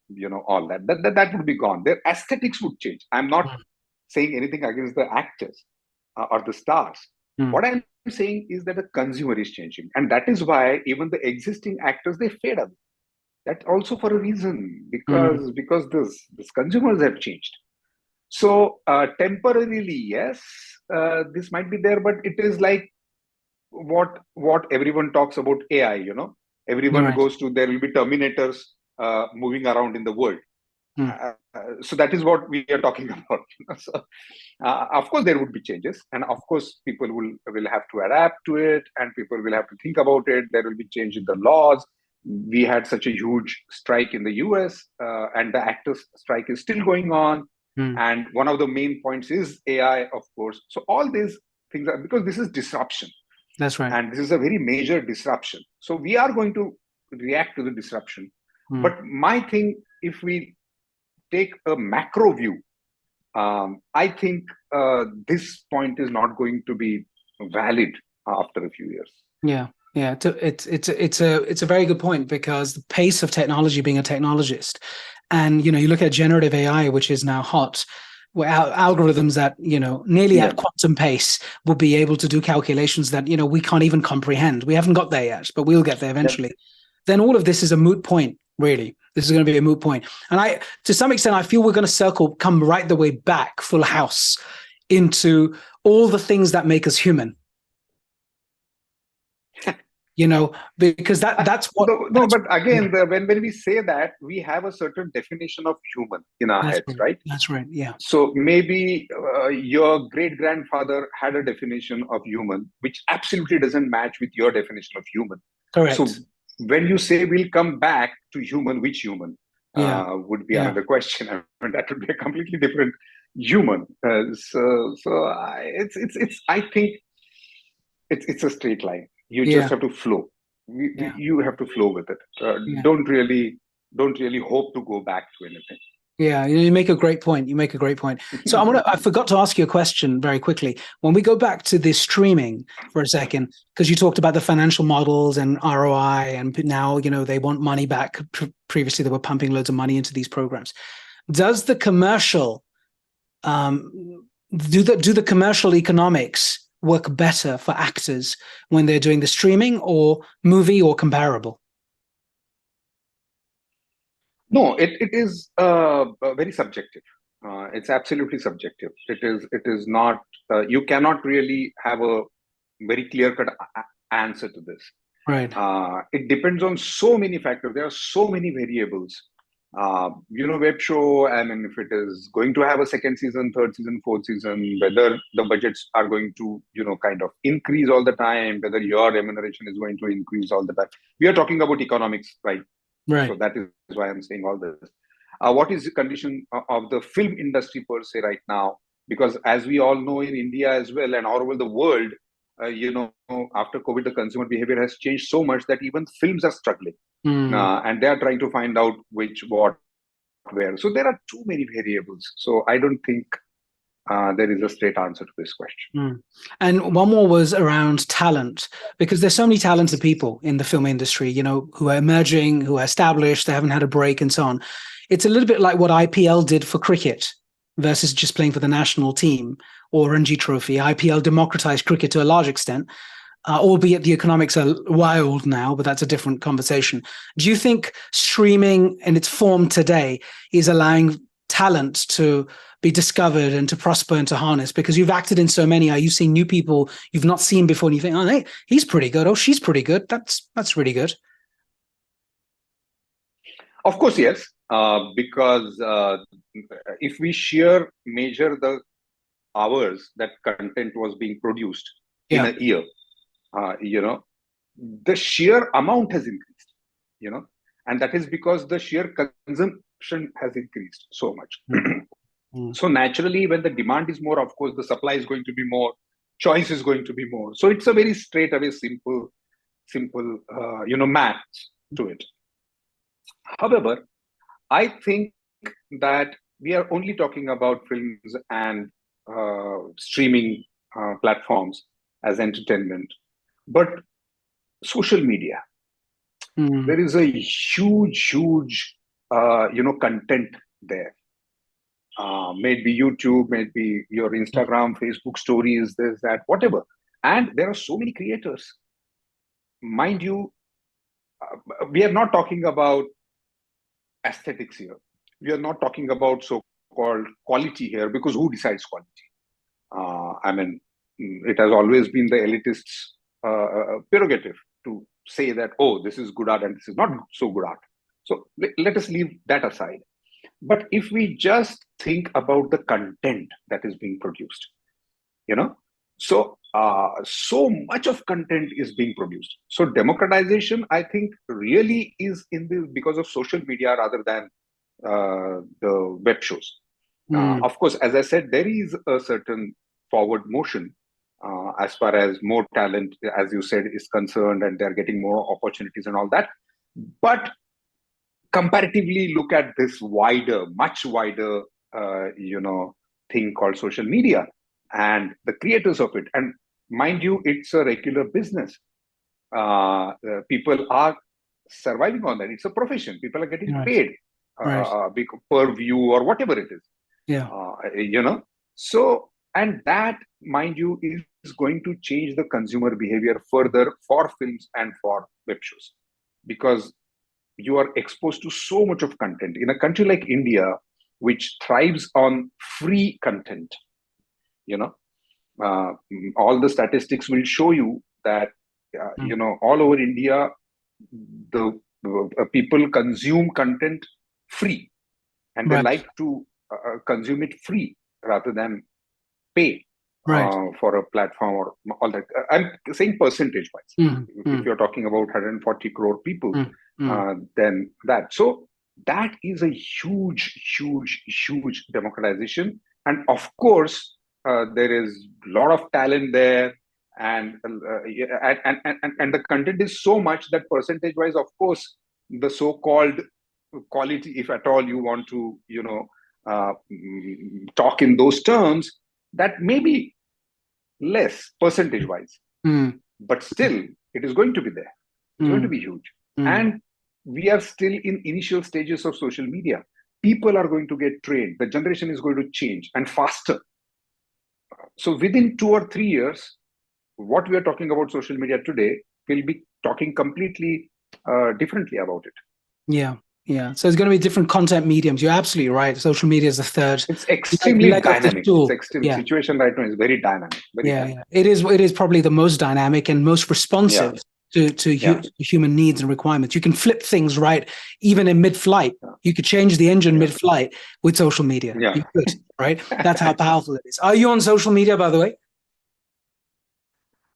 all that. That would be gone. Their aesthetics would change. I'm not saying anything against the actors or the stars. mm, What I'm saying is that the consumer is changing, and that is why even the existing actors they fade away. That also for a reason, mm, because this consumers have changed. So temporarily, yes, this might be there, but it is like what everyone talks about AI. you're Everyone right. goes to, there will be Terminators moving around in the world. Mm, So that is what we are talking about. So, of course, there would be changes, and of course, people will have to adapt to it, and people will have to think about it. There will be change in the laws. We had such a huge strike in the US, and the actors' strike is still going on. mm, And one of the main points is AI, of course. So all these things are because this is disruption, that's right. and this is a very major disruption. So we are going to react to the disruption. Mm, But my thing, if we take a macro view, I think this point is not going to be valid after a few years. yeah, yeah. It's a very good point because the pace of technology, being a technologist, and you look at generative AI, which is now hot, where algorithms that nearly Yeah, at quantum pace will be able to do calculations that we can't even comprehend. We haven't got there yet, but we'll get there yeah. eventually. Then all of this is a moot point, really. This is going to be a moot point. And to some extent, I feel we're going to come right the way back, full house, into all the things that make us human. Because that's what No, no, that's but again, when we say that, we have a certain definition of human in our that's heads, right. right? That's right. Yeah. So maybe your great grandfather had a definition of human, which absolutely doesn't match with your definition of human. So Correct. when you say we'll come back to human, which human Yeah. would be Yeah. another question. I mean, that would be a completely different human. It's. I think it's a straight line. You just Yeah. have to flow. Yeah. You have to flow with it. Yeah. Don't really hope to go back to anything. Yeah, you make a great point. You make a great point. So I forgot to ask you a question very quickly. When we go back to the streaming for a second, because you talked about the financial models and ROI, and now, they want money back. Previously, they were pumping loads of money into these programs. Does the commercial, do the commercial economics work better for actors when they're doing the streaming or movie or comparable? No, it is very subjective. It's absolutely subjective. It is not. You cannot really have a very clear cut answer to this. Right. It depends on so many factors. There are so many variables. Web show, I mean, if it is going to have a second season, third season, fourth season, whether the budgets are going to, kind of increase all the time, whether your remuneration is going to increase all the time. We are talking about economics, right? So Right. that is why I'm saying all this. What is the condition of the film industry per se right now? Because as we all know in India as well and all over the world, after COVID, the consumer behavior has changed so much that even films are struggling, Mm. and they are trying to find out which, what, where. So there are too many variables. So I don't think there is a straight answer to this question. Mm. And one more was around talent, because there's so many talented people in the film industry, who are emerging, who are established, they haven't had a break and so on. It's a little bit like what IPL did for cricket versus just playing for the national team or Ranji Trophy. IPL democratized cricket to a large extent, albeit the economics are wild now, but that's a different conversation. Do you think streaming in its form today is allowing talent to be discovered and to prosper and to harness? Because you've acted in so many, are you seeing new people you've not seen before and you think, oh, hey, he's pretty good, oh, she's pretty good, that's really good? Of course, yes, because if we measure the hours that content was being produced in a year, the sheer amount has increased, and that is because the sheer consumption has increased so much. So naturally, when the demand is more, of course, the supply is going to be more, choice is going to be more. So it's a very straight away, simple, math to it. However, I think that we are only talking about films and streaming platforms as entertainment, but social media, there is a huge, content there. Maybe YouTube, maybe your Instagram, Facebook stories, this, that, whatever. And there are so many creators. Mind you, we are not talking about aesthetics here. We are not talking about so-called quality here, because who decides quality? It has always been the elitists' prerogative to say that, oh, this is good art and this is not so good art. So let us leave that aside. But if we just think about the content that is being produced, so much of content is being produced. So democratization, I think, really is because of social media rather than the web shows. Of course, as I said, there is a certain forward motion as far as more talent, as you said, is concerned, and they're getting more opportunities and all that. But comparatively, look at this much wider, thing called social media and the creators of it. And mind you, it's a regular business. People are surviving on that. It's a profession. People are getting paid per view or whatever it is. So, and that, mind you, is going to change the consumer behavior further for films and for web shows, because you are exposed to so much of content in a country like India, which thrives on free content. All the statistics will show you that all over India, the people consume content free, and they like to consume it free rather than pay for a platform or all that. I'm saying percentage wise. If you're talking about 140 crore people, then that. So that is a huge democratization. And of course, there is a lot of talent there, and the content is so much that percentage wise, of course, the so-called quality, if at all you want to, talk in those terms, that may be less percentage wise, but still it is going to be there. It's going to be huge. And we are still in initial stages of social media. People are going to get trained. The generation is going to change, and faster. So within 2 or 3 years, what we are talking about social media today, we'll be talking completely differently about it. Yeah. So it's going to be different content mediums. You're absolutely right. Social media is the third. It's extremely dynamic. Situation right now is very dynamic. Dynamic. It is probably the most dynamic and most responsive to human needs and requirements. You can flip things right, even in mid-flight. You could change the engine mid-flight with social media. You could, right? That's how powerful it is. Are you on social media, by the way?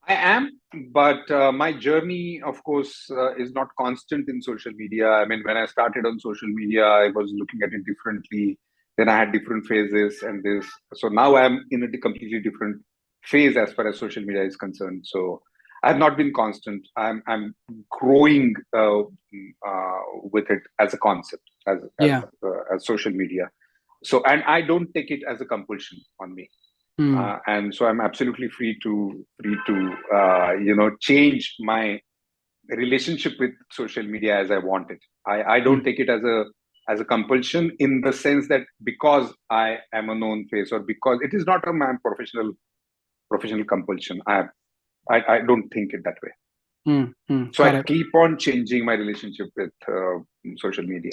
I am, but my journey, of course, is not constant in social media. I mean, when I started on social media, I was looking at it differently. Then I had different phases, and this. So now I'm in a completely different phase as far as social media is concerned. So I have not been constant. I'm growing with it as a concept, as social media. So, and I don't take it as a compulsion on me. And so I'm absolutely free to change my relationship with social media as I want it. I don't take it as a compulsion, in the sense that because I am a known face, or because it is not a professional compulsion. I don't think it that way. So I keep on changing my relationship with social media.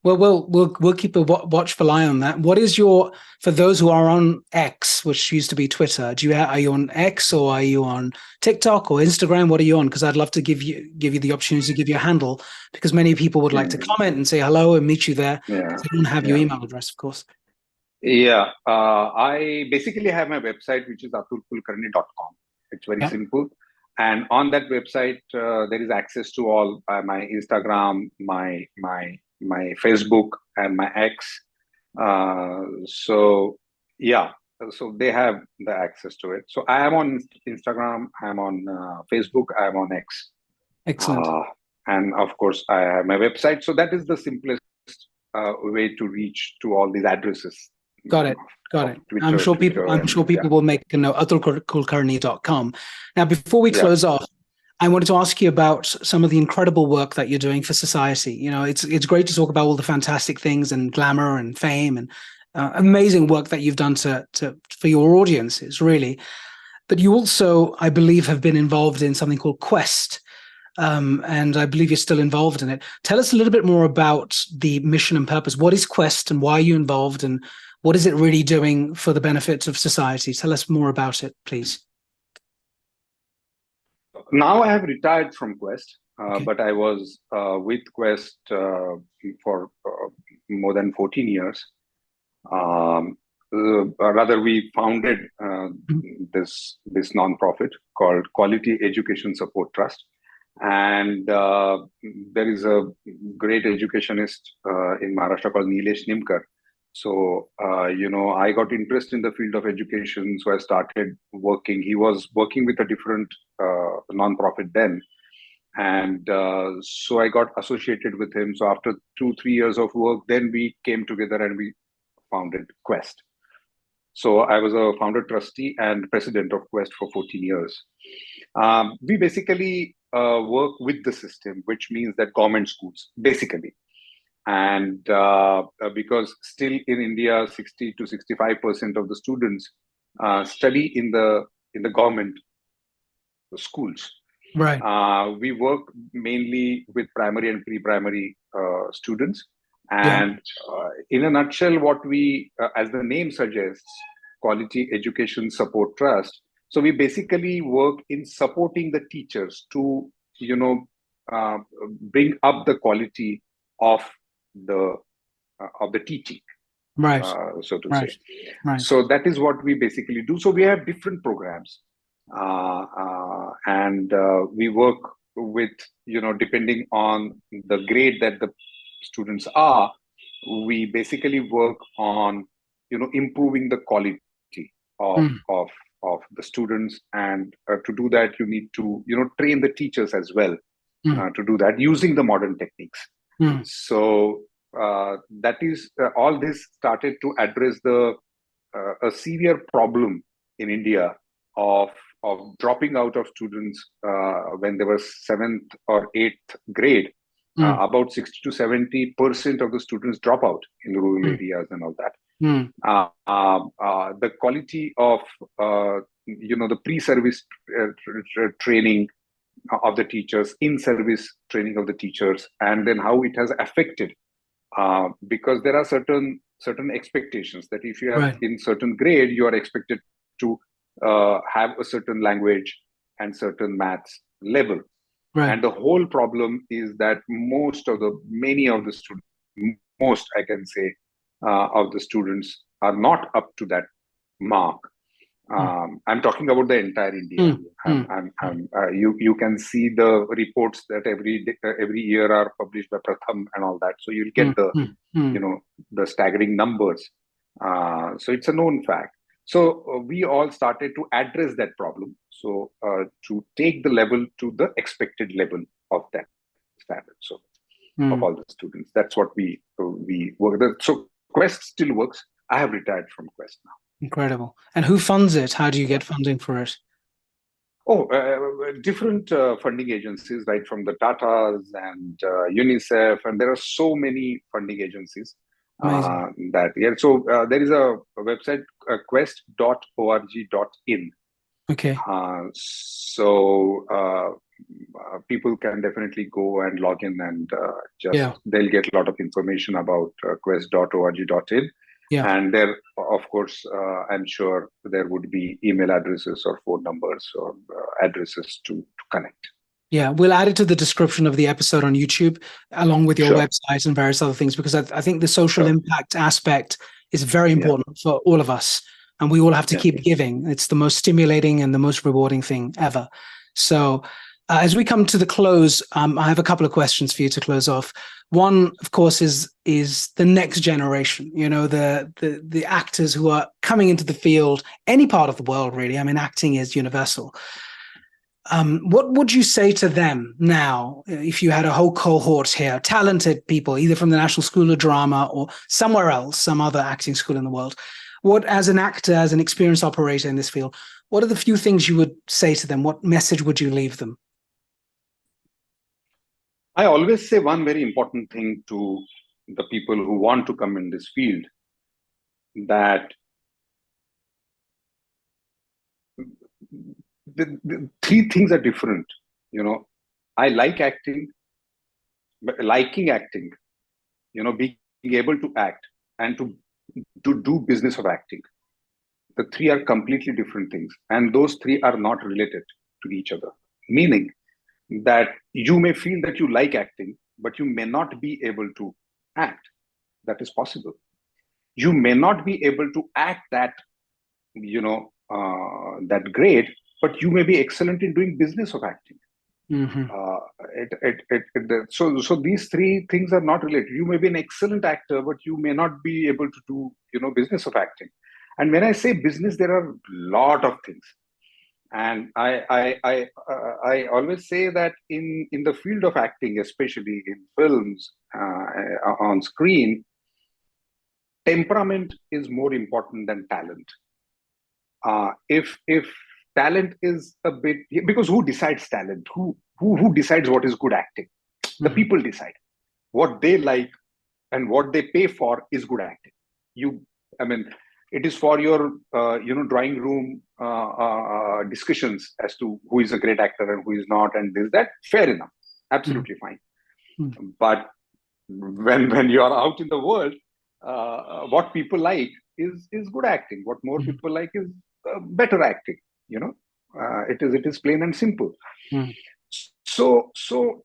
Well, we'll keep a watchful eye on that. What is for those who are on X, which used to be Twitter? Are you on X, or are you on TikTok or Instagram? What are you on? Because I'd love to give you the opportunity to give your handle, because many people would like to comment and say hello and meet you there. They don't have your email address, of course. Yeah, I basically have my website, which is atulkulkarni.com. It's very Yeah. simple. And on that website, there is access to all my Instagram, my Facebook, and my X. So yeah, so they have the access to it. So I am on Instagram, I'm on Facebook, I'm on X, Excellent. uh, and of course I have my website. So that is the simplest way to reach to all these addresses Got it. Got of it. Twitter, I'm and sure yeah, people will make a note, atulkulkarni.com. Now, before we yeah. close off, I wanted to ask you about some of the incredible work that you're doing for society. It's great to talk about all the fantastic things and glamour and fame and amazing work that you've done to for your audiences, really. But you also, I believe, have been involved in something called Quest. And I believe you're still involved in it. Tell us a little bit more about the mission and purpose. What is Quest and why are you involved, and what is it really doing for the benefit of society? Tell us more about it, please. Now I have retired from Quest, Okay. but I was with Quest for more than 14 years. Um, Rather, we founded this nonprofit called Quality Education Support Trust, and there is a great educationist in Maharashtra called Nilesh Nimkar. So I got interest in the field of education, so I started working. He was working with a different nonprofit then, and so I got associated with him. So after 2-3 years of work, then we came together and we founded Quest. So I was a founder trustee and president of Quest for 14 years. We basically work with the system, which means that government schools, basically. And because still in India, 60 to 65% of the students study in the government schools. Right. We work mainly with primary and pre-primary students. Yeah. And in a nutshell, what we, as the name suggests, Quality Education Support Trust. So we basically work in supporting the teachers to, uh, bring up the quality of the teaching, Right. so to say. Right. Right. So that is what we basically do. So we have different programs, and we work with, depending on the grade that the students are, we basically work on, improving the quality of Mm, of of the students, and to do that you need to, train the teachers as well, mm, to do that using the modern techniques. mm. So that is all this started to address the a severe problem in India of dropping out of students when they were seventh or eighth grade. Mm, About 60 to 70% of the students drop out in the rural mm, areas and all that. mm. The quality of the pre-service training of the teachers, in-service training of the teachers, and then how it has affected, because there are certain expectations that if you have Right. in certain grade, you are expected to have a certain language and certain maths level. Right. And the whole problem is that many of the students, most I can say, of the students are not up to that mark. Mm, I'm talking about the entire India. mm, mm, mm. You can see the reports that every year are published by Pratham and all that. So you'll Mm, get the, mm, mm. the staggering numbers. So it's a known fact. So we all started to address that problem. So to take the level to the expected level of that standard. So of Mm. all the students, that's what we work. So Quest still works. I have retired from Quest now. Incredible. And who funds it? How do you Yeah. get funding for it? Oh, different funding agencies, right from the Tatas and UNICEF, and there are so many funding agencies Amazing. that, yeah. So there is a website, quest.org.in. Okay. People can definitely go and log in, and Yeah. they'll get a lot of information about quest.org.in. Yeah. And there, of course, I'm sure there would be email addresses or phone numbers or addresses to connect. Yeah, we'll add it to the description of the episode on YouTube, along with your Sure, website and various other things, because I think the social sure. impact aspect is very important for all of us. And we all have to keep giving. It's the most stimulating and the most rewarding thing ever. So as we come to the close, I have a couple of questions for you to close off. One, of course, is the next generation, the actors who are coming into the field, any part of the world, really. I mean, acting is universal. What would you say to them now if you had a whole cohort here, talented people, either from the National School of Drama or somewhere else, some other acting school in the world? What, as an actor, as an experienced operator in this field, what are the few things you would say to them? What message would you leave them? I always say one very important thing to the people who want to come in this field, that the three things are different. I like acting, but liking acting, being able to act and to do business of acting. The three are completely different things. And those three are not related to each other. Meaning that you may feel that you like acting, but you may not be able to act. That is possible. You may not be able to act that great, but you may be excellent in doing business of acting. Mm-hmm. So these three things are not related. You may be an excellent actor, but you may not be able to do business of acting. And when I say business, there are a lot of things. And I always say that in the field of acting, especially in films, on screen, temperament is more important than talent. If talent is a bit, because who decides talent? Who decides what is good acting? The people decide. What they like and what they pay for is good acting. It is for your drawing room discussions as to who is a great actor and who is not, and this that. Fair enough, absolutely fine. But when you are out in the world, what people like is good acting. What more people like is better acting. It is plain and simple. So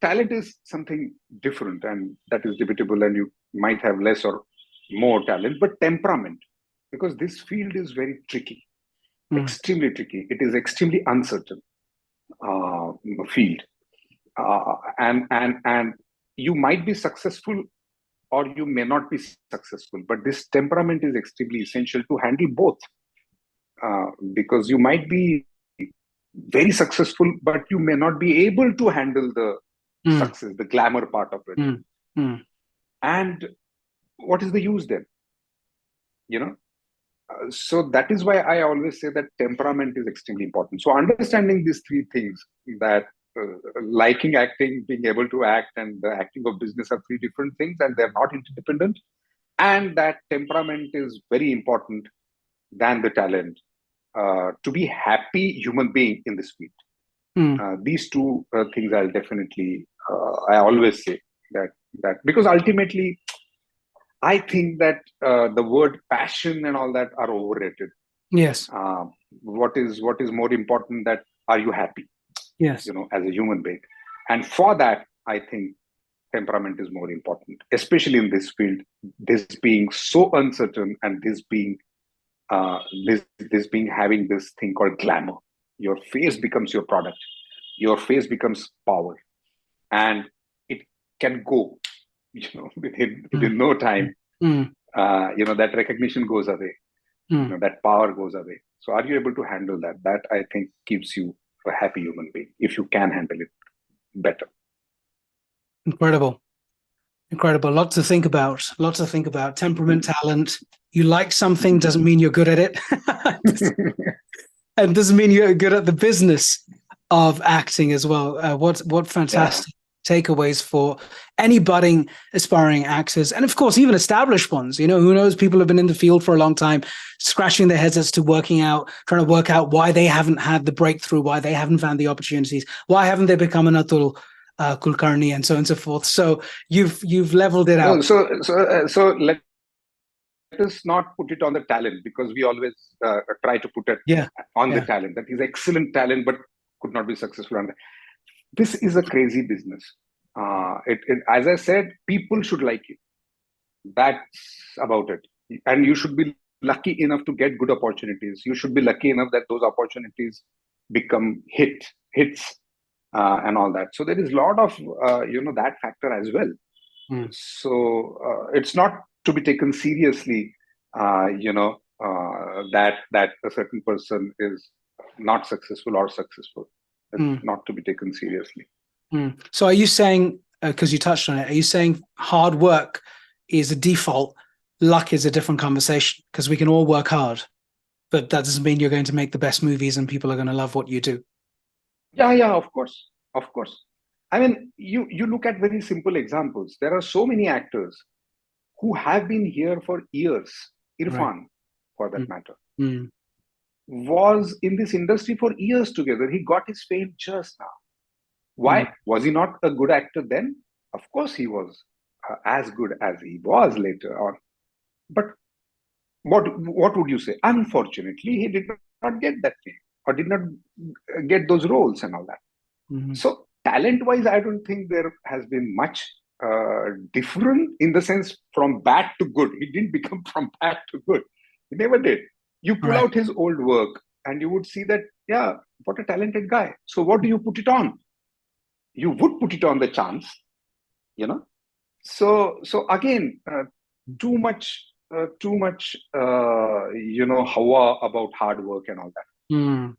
talent is something different, and that is debatable, and you might have less or more talent. But temperament, because this field is very tricky, extremely tricky. It is extremely uncertain field, and you might be successful or you may not be successful. But this temperament is extremely essential to handle both, because you might be very successful, but you may not be able to handle the success, the glamour part of it. And what is the use then? So that is why I always say that temperament is extremely important. So understanding these three things, that liking acting, being able to act, and the acting of business are three different things, and they're not interdependent, and that temperament is very important than the talent. To be happy human being in this field. These two things I'll definitely, I always say that because ultimately I think that the word passion and all that are overrated. Yes. What is more important, that are you happy? Yes. As a human being. And for that, I think temperament is more important, especially in this field, this being so uncertain, and this being having this thing called glamour. Your face becomes your product. Your face becomes power, and it can go, within no time. That recognition goes away. That power goes away. So, are you able to handle that? That, I think, keeps you a happy human being, if you can handle it better. Incredible. Lots to think about. Temperament, talent. You like something doesn't mean you're good at it. And doesn't mean you're good at the business of acting as well. What fantastic takeaways for any budding, aspiring actors. And of course, even established ones. Who knows? People have been in the field for a long time, scratching their heads as to trying to work out why they haven't had the breakthrough, why they haven't found the opportunities, why haven't they become an Atul Kulkarni, and so on and so forth. So you've leveled it out. So let us not put it on the talent, because we always try to put it on the talent. That is excellent talent, but could not be successful on that. This is a crazy business. As I said, people should like you. That's about it. and you should be lucky enough to get good opportunities. You should be lucky enough that those opportunities become hits, and all that. So there is a lot of that factor as well. Mm. So it's not to be taken seriously, that a certain person is not successful or successful. It's Mm. not to be taken seriously. Mm. So are you saying, because you touched on it, are you saying hard work is a default, luck is a different conversation? Because we can all work hard, but that doesn't mean you're going to make the best movies and people are going to love what you do. Yeah, of course, of course. I mean, you look at very simple examples. There are so many actors who have been here for years. Right. Irfan, for that Mm. matter, Mm. was in this industry for years together. He got his fame just now. Mm. Why? Was he not a good actor then? Of course, he was as good as he was later on. But what would you say? Unfortunately, he did not get that fame or did not get those roles and all that. Mm. So talent wise, I don't think there has been much different in the sense from bad to good. He didn't become from bad to good. He never did. You pull Right. out his old work and you would see that, yeah, what a talented guy. So what do you put it on? You would put it on the chance, you know. So again, too much, hawa about hard work and all that. Mm.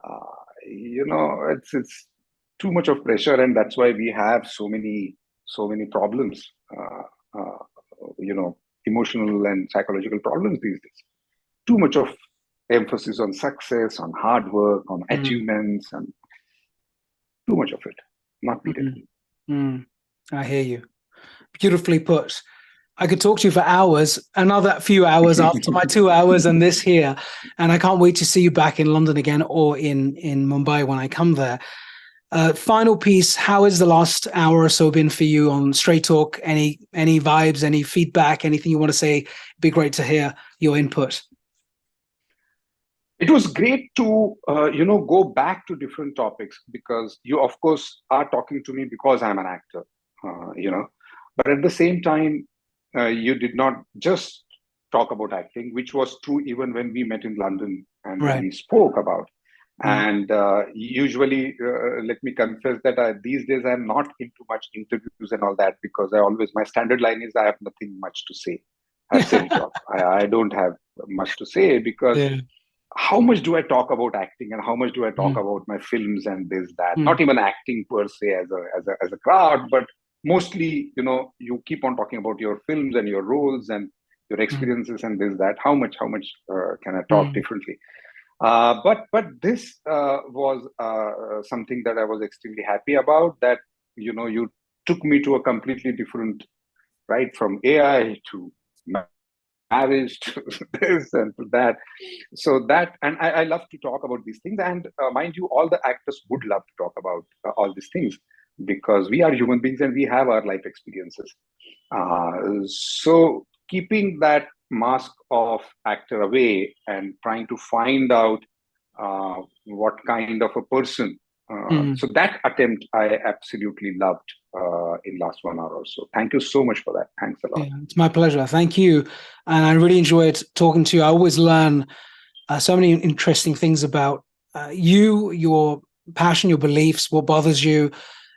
It's too much of pressure, and that's why we have so many problems, emotional and psychological problems these days. Too much of emphasis on success, on hard work, on Mm. achievements, and too much of it not needed. Mm. I hear you. Beautifully put. I could talk to you for hours, another few hours after my 2 hours and this here. And I can't wait to see you back in London again or in Mumbai when I come there. Final piece, how has the last hour or so been for you on Straight Talk? Any vibes, any feedback, anything you want to say? It'd be great to hear your input. It was great to go back to different topics, because you of course are talking to me because I'm an actor, but at the same time, you did not just talk about acting, which was true even when we met in London and when Right. we spoke about. Mm. And usually, let me confess that these days I'm not into much interviews and all that, because my standard line is I have nothing much to say. I've said it all. I don't have much to say, because Yeah. how much do I talk about acting and how much do I talk Mm. about my films and this, that? Mm. Not even acting per se as a craft, but mostly, you keep on talking about your films and your roles and your Mm. experiences and this, that. How much can I talk Mm. differently? But this was something that I was extremely happy about. That you took me to a completely different, right, from AI to marriage to this and to that. So that, and I love to talk about these things. And mind you, all the actors would love to talk about all these things, because we are human beings and we have our life experiences. So keeping that mask of actor away and trying to find out what kind of a person. Mm. So that attempt I absolutely loved in last 1 hour or so. Thank you so much for that. Thanks a lot. Yeah, it's my pleasure. Thank you. And I really enjoyed talking to you. I always learn so many interesting things about you, your passion, your beliefs, what bothers you,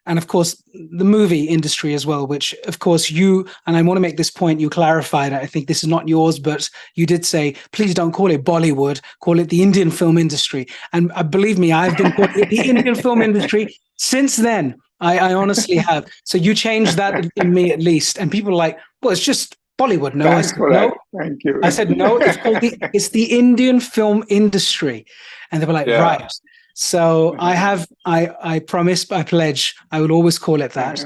and of course the movie industry as well, which of course you, and I want to make this point, you clarified, I think this is not yours, but you did say, please don't call it Bollywood, call it the Indian film industry. And believe me, I've been calling it the Indian film industry since then. I honestly have. So you changed that in me at least. And people are like, well, it's just Bollywood. No, I Thanks said, for no. that. Thank you. I said, no, it's the Indian film industry. And they were like, Yeah. right. So I promise, I pledge, I will always call it that.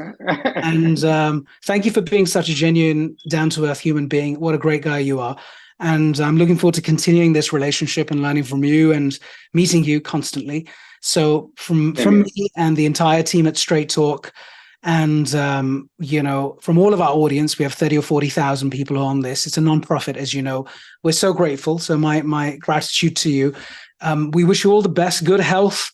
And thank you for being such a genuine, down-to-earth human being. What a great guy you are. And I'm looking forward to continuing this relationship and learning from you and meeting you constantly. So from me and the entire team at Straight Talk, and from all of our audience, we have 30 or 40,000 people on this. It's a non-profit, as you know. We're so grateful. So my gratitude to you. We wish you all the best, good health,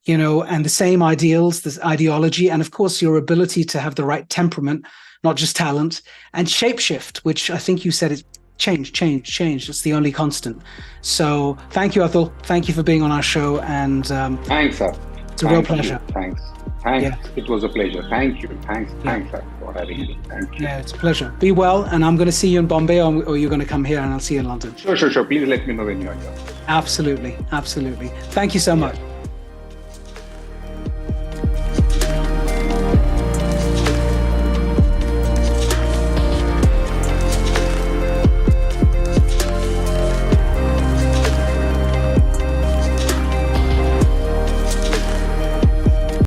and the same ideals, this ideology, and of course your ability to have the right temperament, not just talent, and shapeshift, which I think you said is change. It's the only constant. So thank you, Atul. Thank you for being on our show. And thanks, sir. It's a real pleasure. Thanks. Yeah. It was a pleasure. Thank you. Thanks, sir, for having me. Thank you. Yeah, it's a pleasure. Be well, and I'm going to see you in Bombay, or you're going to come here, and I'll see you in London. Sure. Please let me know when you're here. Absolutely. Thank you so much.